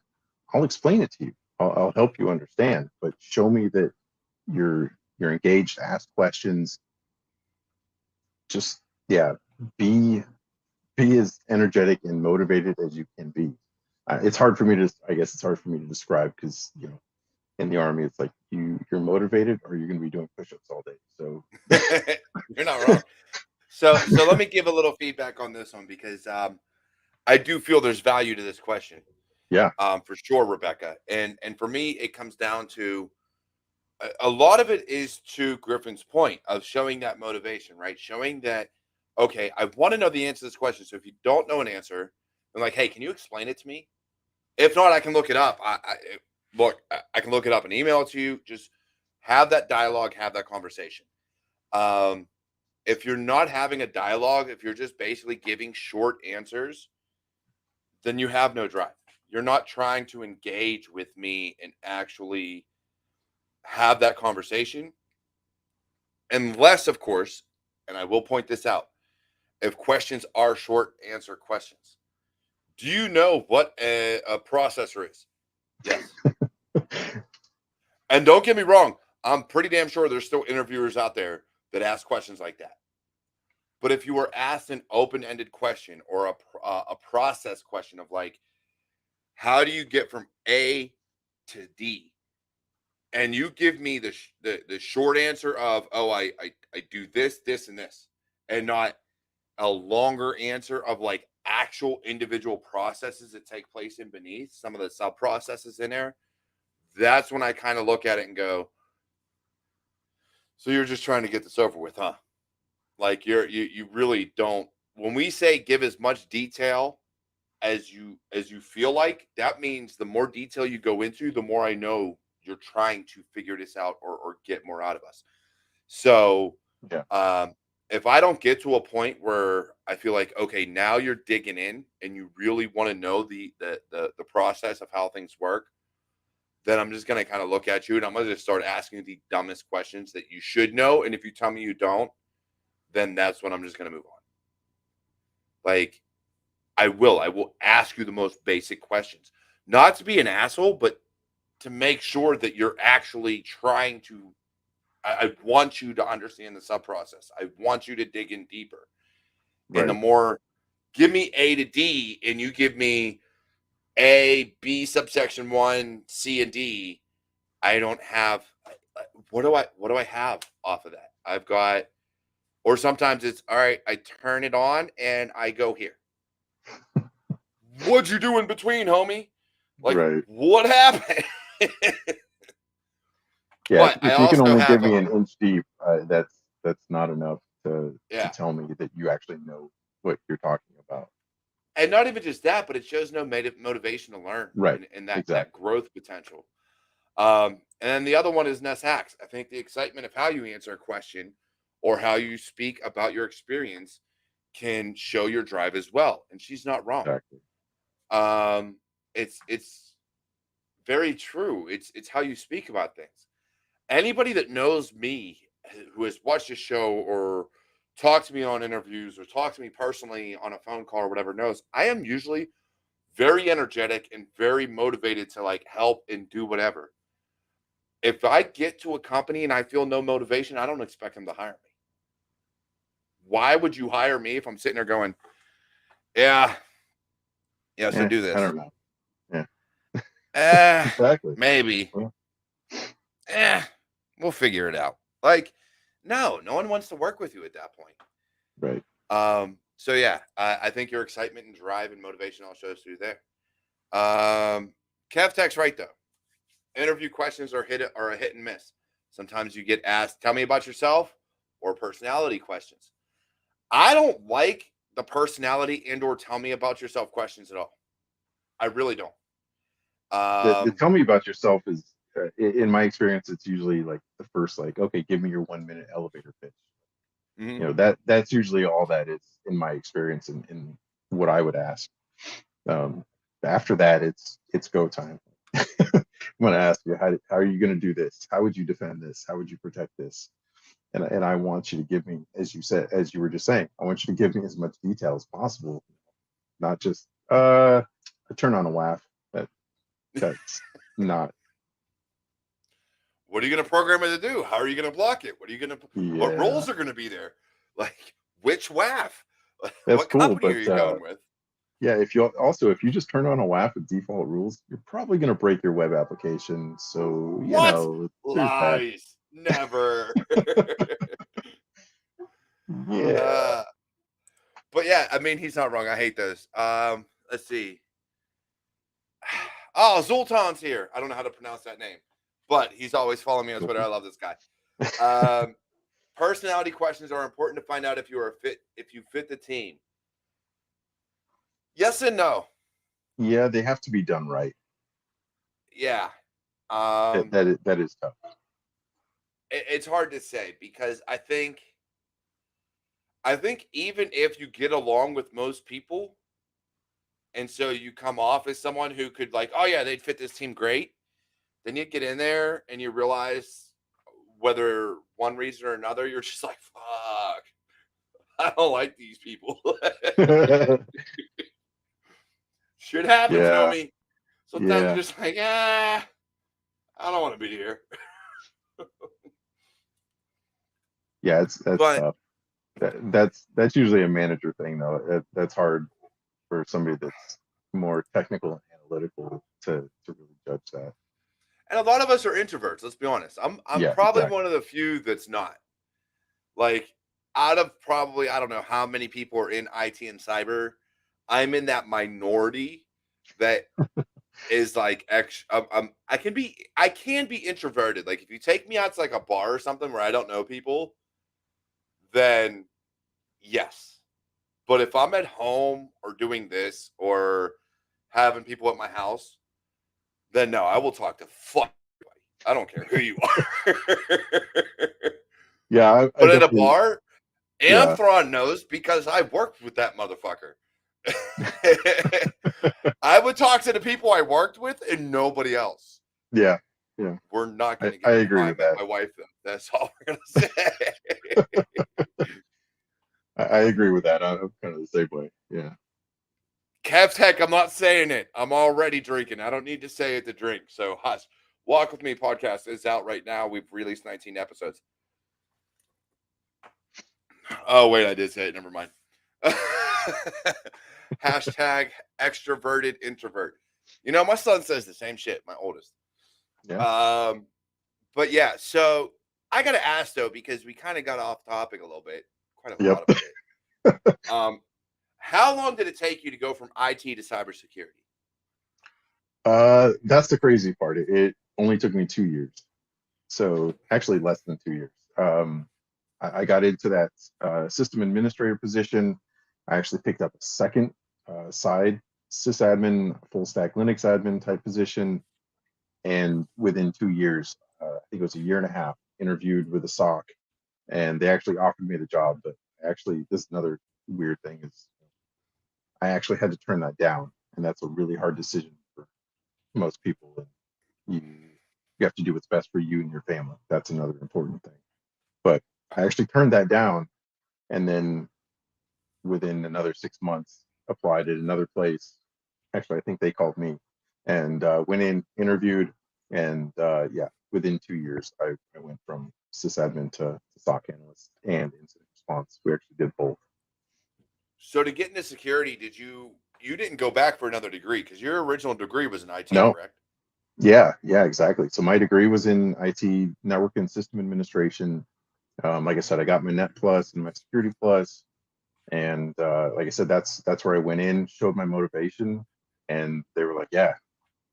I'll explain it to you. I'll help you understand, but show me that you're engaged, ask questions. Just be as energetic and motivated as you can be. It's hard for me to, I guess it's hard for me to describe, because in the Army it's like you're motivated or you're going to be doing push-ups all day. So You're not wrong. So let me give a little feedback on this one, because I do feel there's value to this question. yeah, For sure, Rebecca. And for me, it comes down to a lot of it is to Griffin's point of showing that motivation, right? Showing that, okay, I want to know the answer to this question. So if you don't know an answer, I'm like, hey, can you explain it to me? If not, I can look it up. I can look it up and email it to you. Just have that dialogue, have that conversation. Um, if you're not having a dialogue, if you're just basically giving short answers, then you have no drive. You're not trying to engage with me and actually have that conversation. Unless, of course, and I will point this out, if questions are short answer questions. Do you know what a processor is? Yes. And don't get me wrong, I'm pretty damn sure there's still interviewers out there that ask questions like that. But if you were asked an open-ended question or a process question of like, how do you get from A to D? And you give me the short answer of, oh, I do this, this, and this, and not a longer answer of like actual individual processes that take place in beneath some of the sub processes in there. That's when I kind of look at it and go, so you're just trying to get this over with, huh? Like you really don't. When we say give as much detail as you feel like, that means the more detail you go into, the more I know you're trying to figure this out or get more out of us. So yeah, if I don't get to a point where I feel like, okay, now you're digging in and you really want to know the process of how things work, then I'm just gonna kind of look at you and I'm gonna just start asking the dumbest questions that you should know. And if you tell me you don't, then that's when I'm just gonna move on. Like I will ask you the most basic questions. Not to be an asshole, but to make sure that you're actually trying to. I want you to understand the sub process. I want you to dig in deeper. And the right, more, give me A to D, and you give me A, B subsection 1, C, and D. I don't have. What do I have off of that? I've got, or sometimes it's all right. I turn it on and I go here. What'd you do in between, homie? Like, right. what happened? Yeah, But I if you can also only give have me an inch deep, that's not enough to yeah, tell me that you actually know what you're talking about. and not even just that, but it shows no motivation to learn Right, and that exactly. growth potential. And then the other one is Ness Hacks. I think the excitement of how you answer a question or how you speak about your experience can show your drive as well. And she's not wrong. Exactly. Um, it's very true. It's how you speak about things. Anybody that knows me who has watched this show or talked to me on interviews or talked to me personally on a phone call or whatever knows, I am usually very energetic and very motivated to like help and do whatever. If I get to a company and I feel no motivation, I don't expect them to hire me. Why would you hire me if I'm sitting there going, yeah, yeah, so do I this? don't know. Yeah, Eh, exactly. maybe. Well, Eh, we'll figure it out. Like, no one wants to work with you at that point. right. So yeah, I think your excitement and drive and motivation all shows through there. Kev Tech's right though. Interview questions are a hit and miss. Sometimes you get asked, "Tell me about yourself," or personality questions. I don't like the personality and or "tell me about yourself" questions at all. I really don't. The Um, tell me about yourself is, in my experience, it's usually like the first, like, okay, give me your 1 minute elevator pitch. mhm. That's usually all that is in my experience, in what I would ask. Um, After that, it's go time. I'm going to ask you, how are you going to do this? How would you defend this? How would you protect this? And I want you to give me, as you said, as you were just saying, I want you to give me as much detail as possible, not just a turn on a WAF. That's not. What are you going to program it to do? How are you going to block it? What Yeah, roles are going to be there? Like, which WAF? that's What cool, company are but you going with? yeah, if you just turn on a WAF with default rules, you're probably going to break your web application. So What? there's that. Lies. Never. Yeah. uh, but yeah, I mean, he's not wrong. I hate those. Let's see. Oh, Zoltan's here. I don't know how to pronounce that name, but he's always following me on Twitter. I love this guy. Um, Personality questions are important to find out if you are fit, if you fit the team. Yes and no. Yeah, they have to be done right. Yeah. That Um, that is tough. it's hard to say because I think even if you get along with most people, and so you come off as someone who could like, oh yeah, they'd fit this team great. Then you get in there and you realize whether one reason or another, you're just like, fuck, I don't like these people. Shit happens, Yeah, homie. Sometimes you're yeah, just like, ah, I don't want to be here. yeah. That's But tough. That's usually a manager thing, though. That's hard for somebody that's more technical and analytical to really judge that. and a lot of us are introverts, let's be honest. I'm Yeah, probably exactly. one of the few that's not. Like out of probably I don't know how many people are in IT and cyber, I'm in that minority that is like I can be introverted. Like if you take me out to like a bar or something where I don't know people, then yes. But if I'm at home or doing this or having people at my house, then no, I will talk to fuck everybody. I don't care who you are. Yeah, I But at a definitely. bar, Yeah, Amthron knows because I worked with that motherfucker. I would talk to the people I worked with and nobody else. yeah, yeah. We're not going to I get into agree how I with met that. my wife, though. That's all we're going to say. I agree with that. I'm kind of the same way. Yeah. Kev's heck, I'm not saying it. I'm already drinking. I don't need to say it to drink. So, hush. Walk With Me podcast is out right now. We've released 19 episodes. Oh, wait, I did say it. Never mind. Hashtag extroverted introvert. You know, my son says the same shit, my oldest. Yeah. Um, but yeah, so I got to ask though, because we kind of got off topic a little bit, quite a lot Yep. of it. Um, how long did it take you to go from IT to cybersecurity? That's the crazy part. It only took me 2 years. So actually less than 2 years. I got into that system administrator position. I actually picked up a second side sysadmin, full stack Linux admin type position. And within 2 years, I think it was a year and a half, interviewed with a SOC, and they actually offered me the job. But actually, this is another weird thing is I actually had to turn that down, and that's a really hard decision for most people. And you have to do what's best for you and your family. That's another important thing. But I actually turned that down, and then within another 6 months, applied at another place. Actually, I think they called me, and went in, interviewed, and yeah, within 2 years, I went from sysadmin to SOC analyst and incident response. We actually did both. So to get into security, you didn't go back for another degree because your original degree was in IT, No, correct? yeah, yeah, exactly. So my degree was in IT, network and system administration. Like I said, I got my Net Plus and my Security Plus, and like I said, that's where I went in, showed my motivation, and they were like, "Yeah,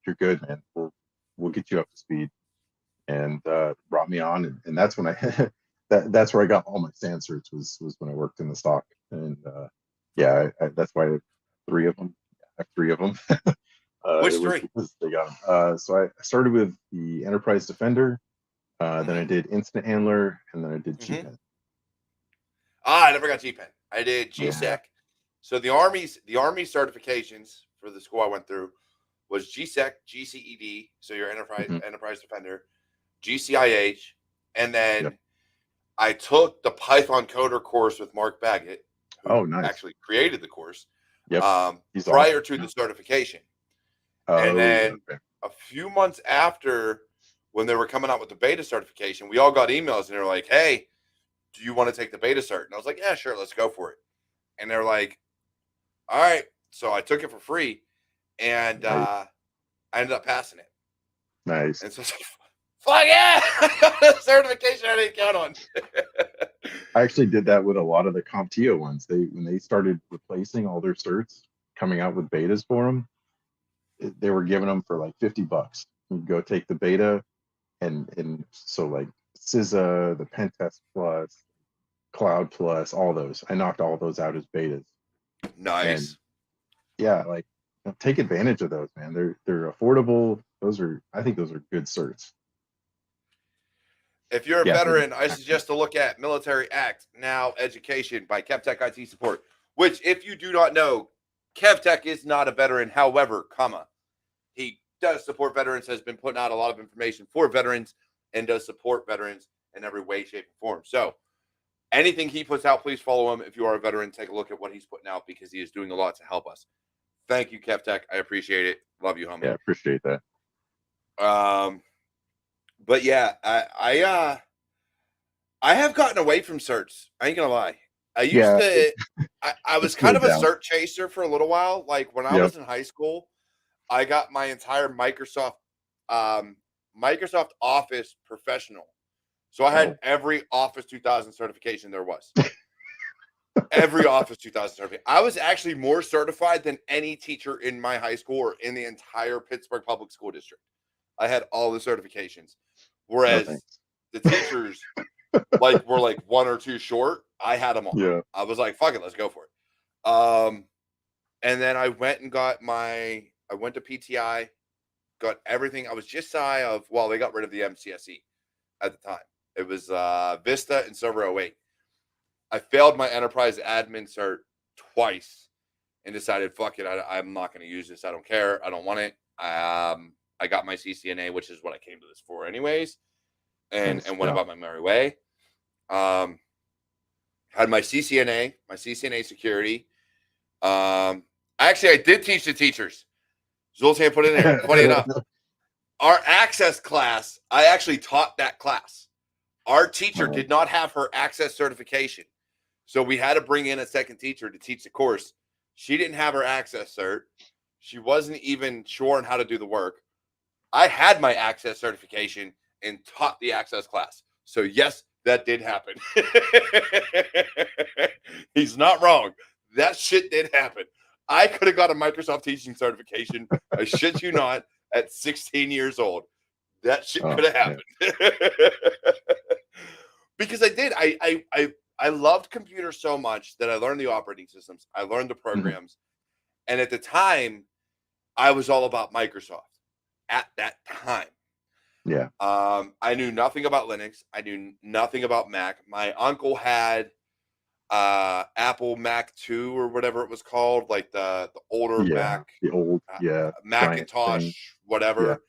you're good, man. We'll get you up to speed," and brought me on, and that's when I that's where I got all my SAN certs was when I worked in the stock, and yeah, that's why I have three of them. I have three of them. Which It was three? because they got them. So I started with the Enterprise Defender, then I Mm-hmm. did Incident Handler, and then I did Mm-hmm. GPEN. I never got GPEN. I did Yeah. GSEC. So the Army certifications for the school I went through was GSEC, GCED, so your Hmm. enterprise defender, GCIH, and Yep. then I took the Python coder course with Mark Baggett, Oh, who nice. actually created the course, Yep. He's prior awesome. to the certification. And Oh, then okay. a few months after, when they were coming out with the beta certification, we all got emails and they were like, "Hey, do you want to take the beta cert?" And I was like, "Yeah, sure, let's go for it." And they're like, "All right." So I took it for free, and Nice. I ended up passing it. Nice. And so, fuck yeah, I got a certification I didn't count on. I actually did that with a lot of the CompTIA ones. When they started replacing all their certs, coming out with betas for them, they were giving them for like $50. You go take the beta, and so like CISA, the Pentest Plus, Cloud Plus, all those. I knocked all those out as betas, and Nice. yeah, like take advantage of those, man. They're affordable. I think those are good certs. If you're a Yeah. veteran, I suggest to look at Military Act Now Education by KevTech IT Support, which, if you do not know, KevTech is not a veteran. However, he does support veterans, has been putting out a lot of information for veterans, and does support veterans in every way, shape, and form. So anything he puts out, please follow him. If you are a veteran, take a look at what he's putting out because he is doing a lot to help us. Thank you, KevTech. I appreciate it. Love you, homie. Yeah, appreciate that. But yeah, I have gotten away from certs. I ain't gonna lie. I used Yeah, to. I it was kind slowed of a down. cert chaser for a little while. Like when I Yep. was in high school, I got my entire Microsoft Office professional. So I had Oh, every Office 2000 certification there was. Every Office 2000 certificate. I was actually more certified than any teacher in my high school or in the entire Pittsburgh Public School District. I had all the certifications, no whereas thanks. the teachers were like one or two short. I had them all. Yeah. I was like, "Fuck it, let's go for it." And then I went and I went to PTI, got everything. I was just shy of. Well, they got rid of the MCSE at the time. It was Vista and Server 08. I failed my enterprise admin cert twice and decided, fuck it, I'm not going to use this. I don't care. I don't want it. I got my CCNA, which is what I came to this for, anyways, and Nice. went Yeah. about my merry way. Had my CCNA security. Actually, I did teach the teachers. Zoltan put in there. Funny enough, our access class, I actually taught that class. Our teacher Um, did not have her access certification. So we had to bring in a second teacher to teach the course. She didn't have her access cert. She wasn't even sure on how to do the work. I had my access certification and taught the access class. So yes, that did happen. He's not wrong. That shit did happen. I could have got a Microsoft teaching certification. I shit you not, at 16 years old. That shit oh could have man. happened. Because I did. I loved computers so much that I learned the operating systems. I learned the Mhm. programs. And at the time, I was all about Microsoft at that time. Yeah. I knew nothing about Linux. I knew nothing about Mac. My uncle had Apple Mac 2 or whatever it was called, like the older Yeah. Mac, The old, yeah, giant Macintosh, thing. Yeah. whatever.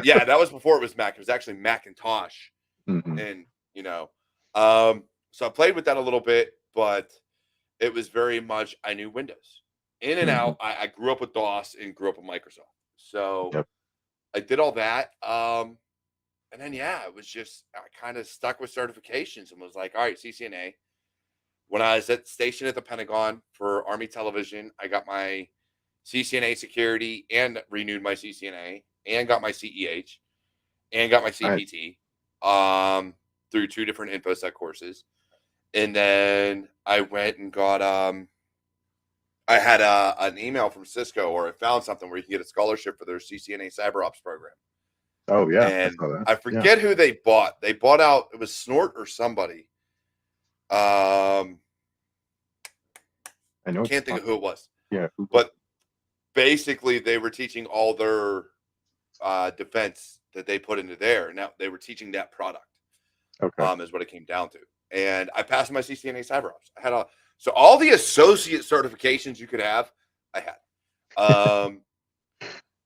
Yeah, that was before it was Mac. It was actually Macintosh. Hmm. And, you know, So I played with that a little bit, but it was very much I knew Windows in and Hmm. out. I grew up with DOS and grew up with Microsoft, so Yep. I did all that. And then yeah, it was just I kind of stuck with certifications and was like, all right, CCNA. When I was stationed at the Pentagon for Army Television, I got my CCNA security and renewed my CCNA and got my CEH and got my Nice. CPT through 2 different Infosec courses. And then I went and got I had an email from Cisco, or I found something where you can get a scholarship for their CCNA Cyber Ops program. Oh yeah, I And saw that. I Yeah, forget who they bought. They bought out, it was Snort or somebody. I know what Can't you're think of talking who it was. about. Yeah, Google. But basically they were teaching all their defense that they put into there. Now they were teaching that product, Okay. is what it came down to. And I passed my CCNA Cyber Ops. I had so all the associate certifications you could have, I had.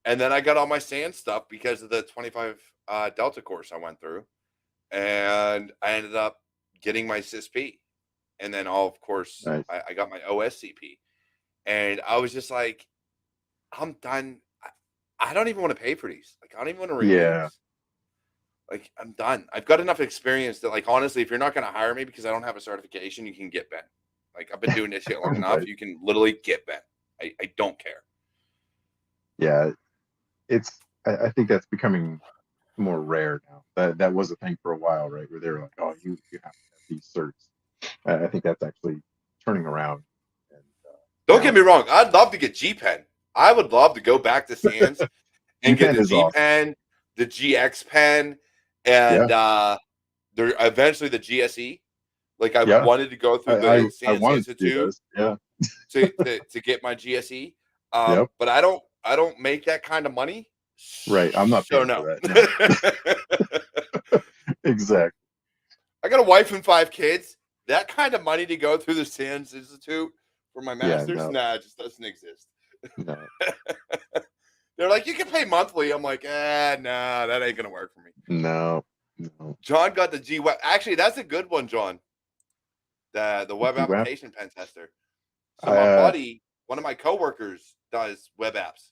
And then I got all my SAN stuff because of the 25 Delta course I went through. And I ended up getting my CISP. And then of course, Nice. I got my OSCP. And I was just like, I'm done. I don't even want to pay for these. Like, I don't even want to renew Yeah, these. Like, I'm done. I've got enough experience that, like, honestly, if you're not going to hire me because I don't have a certification, you can get bent. Like, I've been doing this shit long enough. right. You can literally get bent. I don't care. Yeah, it's. I think that's becoming more rare now. That was a thing for a while, right? Where they were like, "Oh, you have to have these certs." I think that's actually turning around. And Don't get now me wrong. I'd love to get G Pen. I would love to go back to Sands and get GPen the is G awesome. Pen, the GX Pen, and Yeah, there eventually the GSE. Like, I yeah. wanted to go through I the I Sands wanted to do Institute those. Yeah. to get my GSE. Yep. But I don't make that kind of money. Right. I'm not So paying for no. that. No. Exactly. I got a wife and 5 kids. That kind of money to go through the Sands Institute for my Yeah. master's, No. nah, it just doesn't exist. No. They're like, you can pay monthly. I'm like, nah, that ain't gonna work for me. No. No. John got the G Web. Actually, that's a good one, John. The web GWAP. application pen tester. So my Uh. buddy, one of my coworkers, does web apps.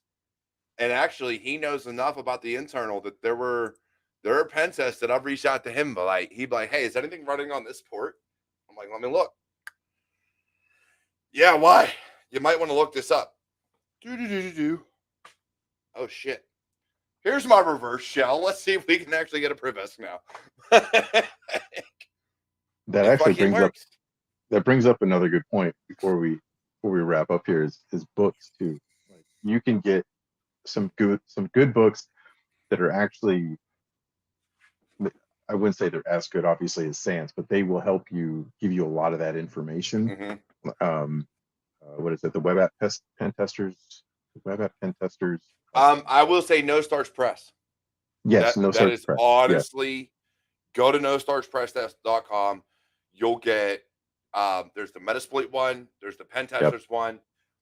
And actually, he knows enough about the internal that there are pen tests that I've reached out to him, but like he'd be like, "Hey, is anything running on this port?" I'm like, "Let me look." Yeah, why? You might want to look this up. Do. Oh shit! Here's my reverse shell. Let's see if we can actually get a Privesk now. That It actually fucking works. brings up another good point before we wrap up here is books too. Like you can get some good books that are actually, I wouldn't say they're as good obviously as Sans, but they will help you give you a lot of that information. Mm-hmm. What is it? The web app pen testers, web app pen testers. I will say No Starch Press. Yes, no That search is press. Yes. honestly, go to nostarchpress.com. You'll get there's the Metasploit one, there's the Pen Yep. Testers one,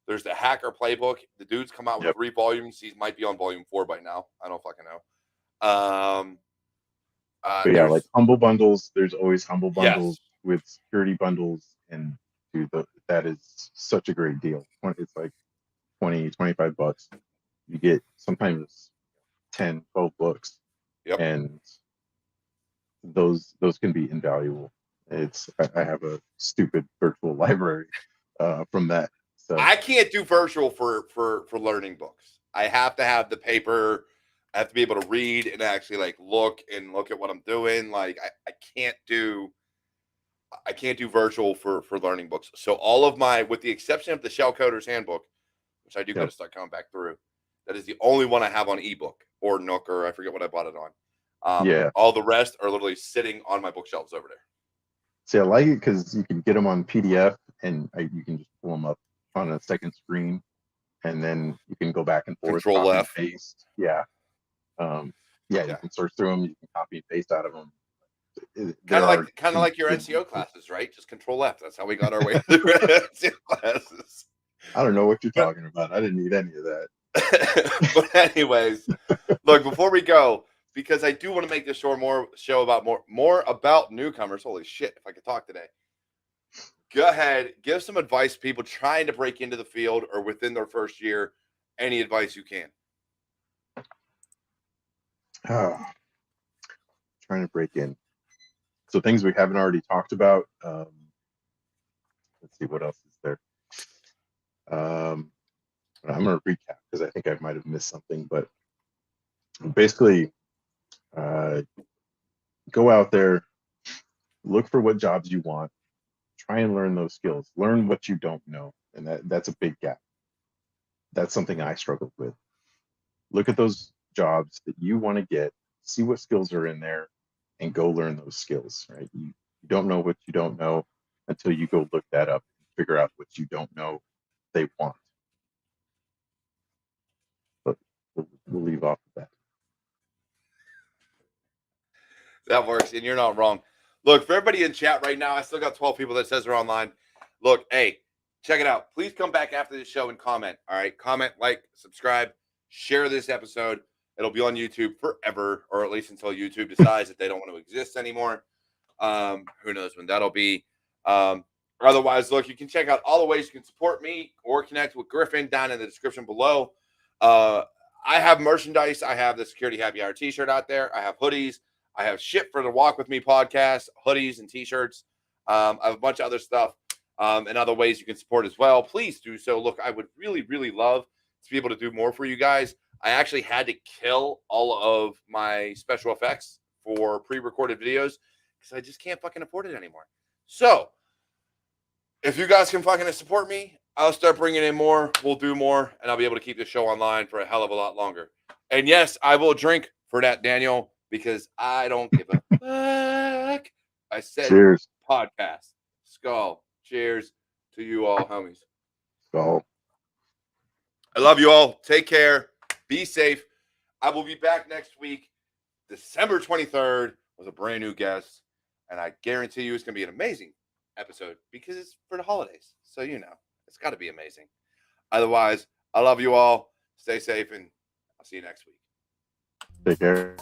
there's the Hacker Playbook. The dude's come out with Yep. 3 volumes. He might be on volume 4 by now. I don't fucking know. But yeah, like There's humble bundles. There's always humble yes, bundles with security bundles, and dude, that is such a great deal. It's like 20, 25 bucks. You get sometimes 10, 12 books, yep. and those can be invaluable. I have a stupid virtual library from that. So I can't do virtual for learning books. I have to have the paper. I have to be able to read and actually like look at what I'm doing. Like I can't do virtual for learning books. So all of my, with the exception of the Shell Coder's Handbook, which I do got yep. to start coming back through, that is the only one I have on ebook or Nook, or I forget what I bought it on. Yeah. All the rest are literally sitting on my bookshelves over there. See, I like it because you can get them on PDF, and you can just pull them up on a second screen, and then you can go back and forth, Control copy and F. paste. Yeah. Yeah, you can search through them. You can copy and paste out of them. Kind There of are like your good NCO resources. classes, right? Just Control F. That's how we got our way through NCO classes. I don't know what you're But talking about. I didn't need any of that. but anyways, look, before we go, because I do want to make this show about more about newcomers. Holy shit, if I could talk today. Go ahead, give some advice to people trying to break into the field or within their first year. Any advice you can. Trying to break in. So things we haven't already talked about. Let's see, what else is there? I'm going to recap because I think I might have missed something. But basically, go out there, look for what jobs you want, try and learn those skills, learn what you don't know. And that's a big gap. That's something I struggled with. Look at those jobs that you want to get, see what skills are in there, and go learn those skills, right? You don't know what you don't know until you go look that up and figure out what you don't know they want. But we'll leave off of that. That works, and you're not wrong. Look, for everybody in chat right now, I still got 12 people that says they're online. Look, hey, check it out. Please come back after the show and comment. All right, comment, like, subscribe, share this episode. It'll be on YouTube forever, or at least until YouTube decides that they don't want to exist anymore. Who knows when that'll be. Otherwise, look, you can check out all the ways you can support me or connect with Griffin down in the description below. I have merchandise. I have the Security Happy Hour t-shirt out there. I have hoodies. I have shit for the Walk With Me podcast, hoodies and t-shirts. I have a bunch of other stuff and other ways you can support as well. Please do so. Look, I would really, really love to be able to do more for you guys. I actually had to kill all of my special effects for pre-recorded videos because I just can't fucking afford it anymore. So if you guys can fucking support me, I'll start bringing in more. We'll do more, and I'll be able to keep this show online for a hell of a lot longer. And yes, I will drink for that, Daniel, because I don't give a fuck. I said Cheers. Podcast. Skull. Cheers to you all, homies. Skull. I love you all. Take care. Be safe. I will be back next week, December 23rd, with a brand new guest. And I guarantee you it's going to be an amazing episode because it's for the holidays. So, it's got to be amazing. Otherwise, I love you all. Stay safe, and I'll see you next week. Take care.